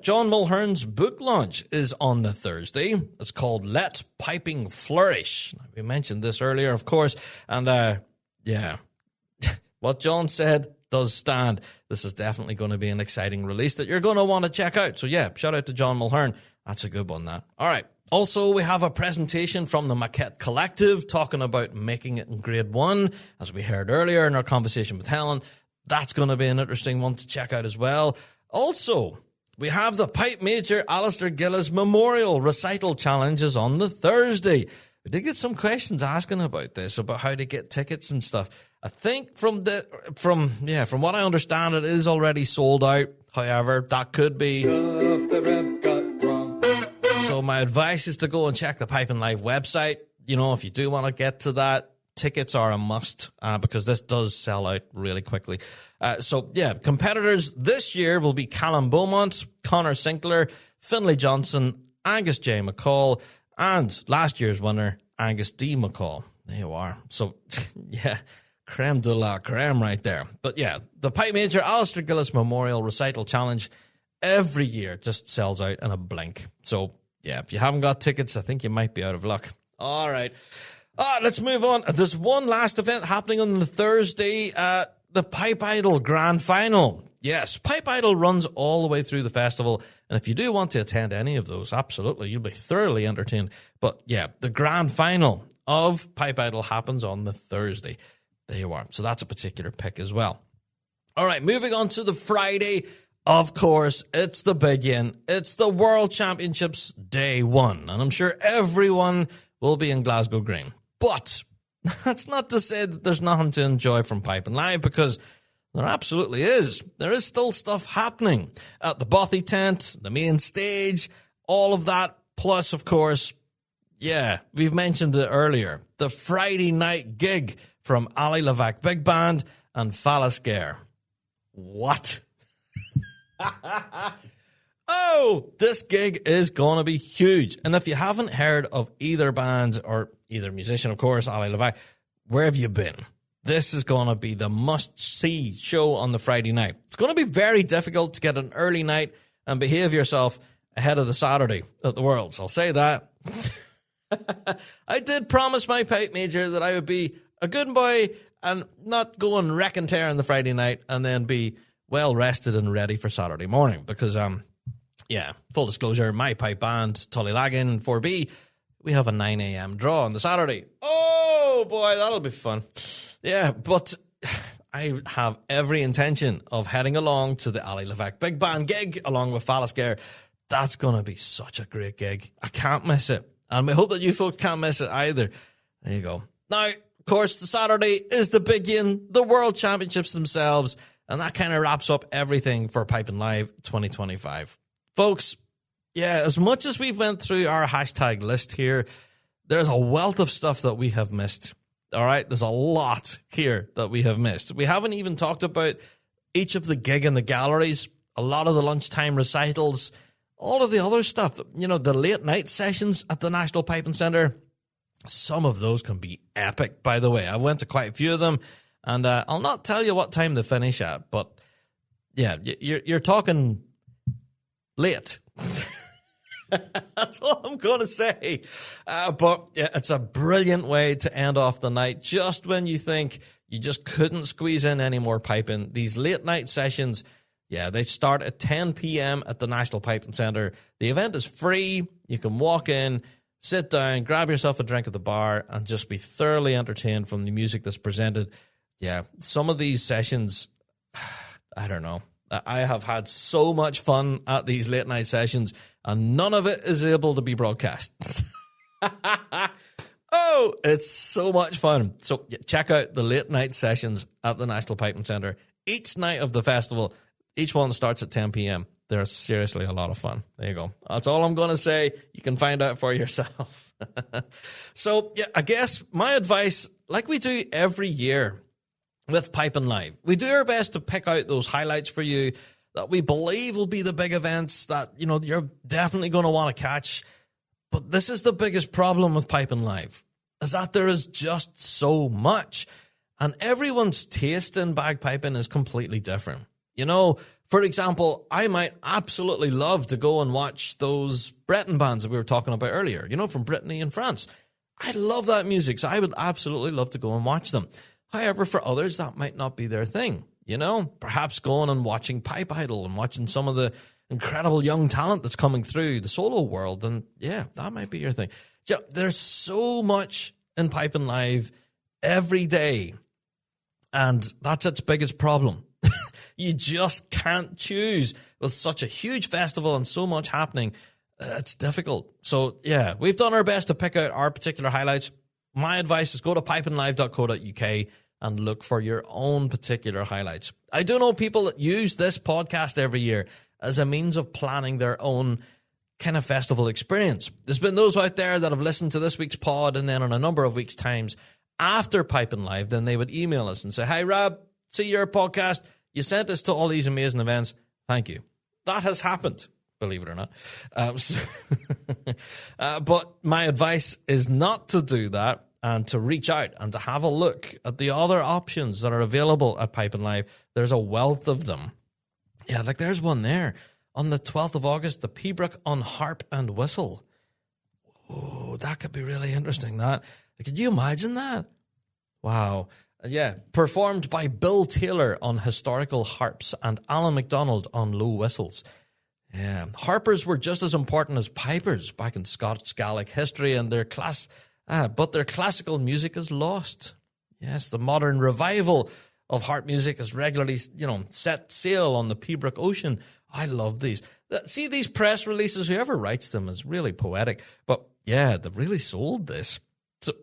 John Mulhern's book launch is on the Thursday. It's called Let Piping Flourish. We mentioned this earlier, of course. And, what John said does stand. This is definitely going to be an exciting release that you're going to want to check out. So, shout out to John Mulhern. That's a good one, that. All right. Also, we have a presentation from the Maquette Collective talking about making it in grade 1, as we heard earlier in our conversation with Helen. That's going to be an interesting one to check out as well. Also, we have the Pipe Major Alistair Gillis Memorial Recital Challenges on the Thursday. We did get some questions asking about this, about how to get tickets and stuff. I think from what I understand, it is already sold out. However, that could be. So my advice is to go and check the Piping Live website. You know, if you do want to get to that, tickets are a must because this does sell out really quickly. Competitors this year will be Callum Beaumont, Connor Sinclair, Finlay Johnson, Angus J. McCall, and last year's winner, Angus D. McCall. There you are. So, creme de la creme right there. But the Pipe Major Alistair Gillis Memorial Recital Challenge every year just sells out in a blink. So, if you haven't got tickets, I think you might be out of luck. All right. Let's move on. There's one last event happening on the Thursday, the Pipe Idol Grand Final. Yes, Pipe Idol runs all the way through the festival, and if you do want to attend any of those, absolutely, you'll be thoroughly entertained. But the Grand Final of Pipe Idol happens on the Thursday. There you are. So that's a particular pick as well. All right, moving on to the Friday. Of course, it's the big one. It's the World Championships Day 1, and I'm sure everyone will be in Glasgow Green. But that's not to say that there's nothing to enjoy from Piping Live, because there absolutely is. There is still stuff happening at the Bothy tent, the main stage, all of that. Plus, of course, we've mentioned it earlier, the Friday night gig from Ali Lvak Big Band and Phallus Gare. What? Oh, this gig is going to be huge. And if you haven't heard of either band or either musician, of course, Ali Lvak, where have you been? This is going to be the must-see show on the Friday night. It's going to be very difficult to get an early night and behave yourself ahead of the Saturday at the Worlds. I'll say that. I did promise my Pipe Major that I would be a good boy and not go and wreck and tear on the Friday night and then be well rested and ready for Saturday morning. Because, full disclosure, my pipe band, Tullylagan 4B, we have a 9 a.m. draw on the Saturday. Oh, boy, that'll be fun. Yeah, but I have every intention of heading along to the Ali Lvak Big Band gig along with Phallus Gare. That's going to be such a great gig. I can't miss it. And we hope that you folks can't miss it either. There you go. Now, of course, the Saturday is the big one, the World Championships themselves, and that kind of wraps up everything for Piping Live 2025. Folks, as much as we've went through our hashtag list here, there's a wealth of stuff that we have missed. All right, there's a lot here that we have missed. We haven't even talked about each of the gig in the galleries, a lot of the lunchtime recitals, all of the other stuff, the late night sessions at the National Piping Centre. Some of those can be epic, by the way. I went to quite a few of them, and I'll not tell you what time they finish at, but you're talking late. That's all I'm going to say. But it's a brilliant way to end off the night just when you think you just couldn't squeeze in any more piping. These late night sessions, they start at 10 p.m. at the National Piping Centre. The event is free. You can walk in, sit down, grab yourself a drink at the bar, and just be thoroughly entertained from the music that's presented. Some of these sessions, I don't know. I have had so much fun at these late night sessions, and none of it is able to be broadcast. Oh, it's so much fun. So check out the late night sessions at the National Piping Centre. Each night of the festival, each one starts at 10 p.m. They're seriously a lot of fun. There you go. That's all I'm going to say. You can find out for yourself. So, I guess my advice, like we do every year with Piping Live, we do our best to pick out those highlights for you that we believe will be the big events that, you're definitely going to want to catch. But this is the biggest problem with Piping Live, is that there is just so much. And everyone's taste in bagpiping is completely different. You know, for example, I might absolutely love to go and watch those Breton bands that we were talking about earlier, you know, from Brittany and France. I love that music, so I would absolutely love to go and watch them. However, for others, that might not be their thing, you know? Perhaps going and watching Pipe Idol and watching some of the incredible young talent that's coming through the solo world, and yeah, that might be your thing. Yeah, there's so much in Piping Live every day, and that's its biggest problem. You just can't choose with such a huge festival and so much happening. It's difficult. So yeah, we've done our best to pick out our particular highlights. My advice is go to pipinglive.co.uk and look for your own particular highlights. I do know people that use this podcast every year as a means of planning their own kind of festival experience. There's been those out there that have listened to this week's pod, and then on a number of weeks' times after Piping Live, then they would email us and say, "Hi, Rab, see your podcast. You sent us to all these amazing events. Thank you." That has happened, believe it or not. But my advice is not to do that, and to reach out and to have a look at the other options that are available at Piping Live. There's a wealth of them. Yeah, like there's one there. On the 12th of August, the Pibroch on harp and whistle. Oh, that could be really interesting, that. Could you imagine that? Wow. Yeah, performed by Bill Taylor on historical harps and Alan MacDonald on low whistles. Yeah, harpers were just as important as pipers back in Scots Gaelic history, and but their classical music is lost. Yes, the modern revival of harp music has regularly, set sail on the Pibroch Ocean. I love these. See, these press releases, whoever writes them is really poetic. But yeah, they've really sold this. So,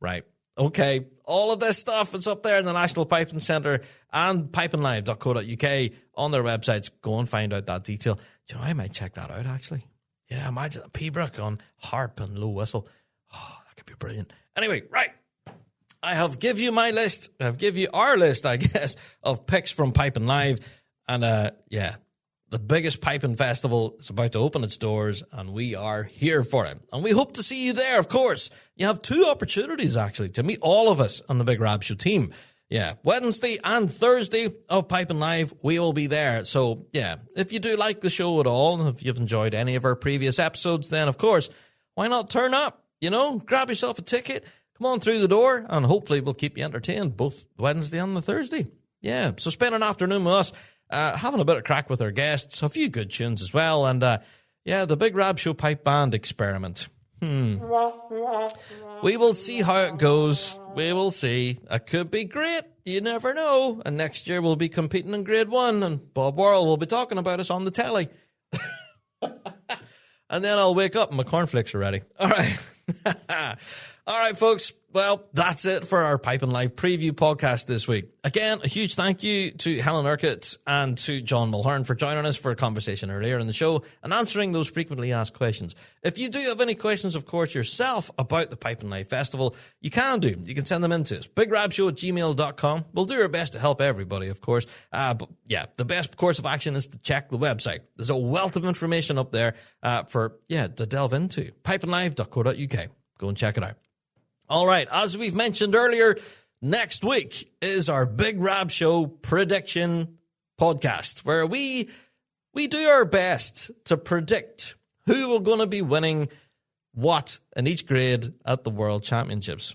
right. Okay, all of this stuff is up there in the National Piping Centre and pipinglive.co.uk on their websites. Go and find out that detail. Do you know, I might check that out, actually. Yeah, imagine a Pibroch on harp and low whistle. Oh, that could be brilliant. Anyway, right. I have give you my list. I've give you our list, I guess, of picks from Piping Live. And the biggest piping festival is about to open its doors, and we are here for it. And we hope to see you there, of course. You have 2 opportunities, actually, to meet all of us on the Big Rab Show team. Yeah, Wednesday and Thursday of Piping Live, we will be there. So, yeah, if you do like the show at all, and if you've enjoyed any of our previous episodes, then, of course, why not turn up? Grab yourself a ticket, come on through the door, and hopefully we'll keep you entertained both Wednesday and the Thursday. Yeah, so spend an afternoon with us, having a bit of crack with our guests, a few good tunes as well, and the Big Rab Show Pipe Band Experiment. We will see how it goes. We will see. It could be great. You never know. And next year we'll be competing in Grade 1, and Bob Worrell will be talking about us on the telly. And then I'll wake up and my cornflakes are ready. All right. All right, folks. Well, that's it for our Piping Live preview podcast this week. Again, a huge thank you to Helen Urquhart and to John Mulhern for joining us for a conversation earlier in the show and answering those frequently asked questions. If you do have any questions, of course, yourself about the Piping Live Festival, you can send them in to us. bigrabshow@gmail.com. We'll do our best to help everybody, of course. But yeah, the best course of action is to check the website. There's a wealth of information up there to delve into. pipinglive.co.uk. Go and check it out. All right, as we've mentioned earlier, next week is our Big Rab Show prediction podcast, where we do our best to predict who will going to be winning what in each grade at the World Championships.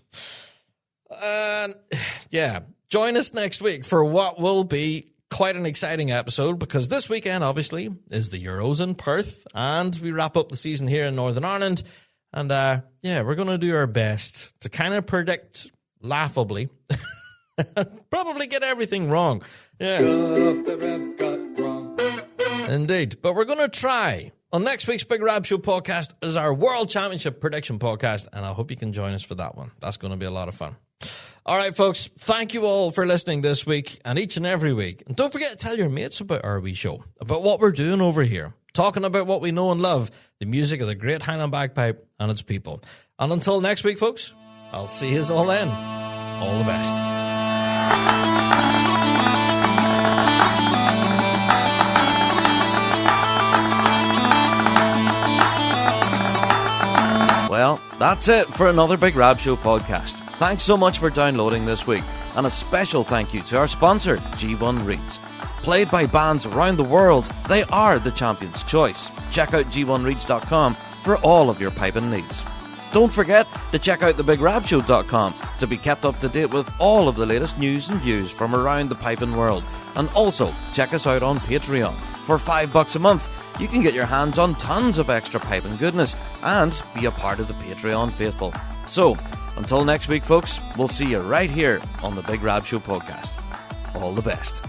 Join us next week for what will be quite an exciting episode, because this weekend, obviously, is the Euros in Perth, and we wrap up the season here in Northern Ireland. And, we're going to do our best to kind of predict laughably. Probably get everything wrong. Yeah. Stuff that Rab got wrong. Indeed. But we're going to try. On next week's Big Rab Show podcast is our World Championship prediction podcast, and I hope you can join us for that one. That's going to be a lot of fun. All right, folks. Thank you all for listening this week and each and every week. And don't forget to tell your mates about our wee show, about what we're doing over here. Talking about what we know and love, the music of the Great Highland Bagpipe and its people. And until next week, folks, I'll see you all then. All the best. Well, that's it for another Big Rab Show podcast. Thanks so much for downloading this week, and a special thank you to our sponsor, G1 Reeds. played by bands around the world, they are the champion's choice. Check out g1reeds.com for all of your piping needs. Don't forget to check out thebigrabshow.com to be kept up to date with all of the latest news and views from around the piping world. And also, check us out on Patreon. For $5 a month, you can get your hands on tons of extra piping goodness and be a part of the Patreon faithful. So, until next week, folks, we'll see you right here on the Big Rab Show Podcast. All the best.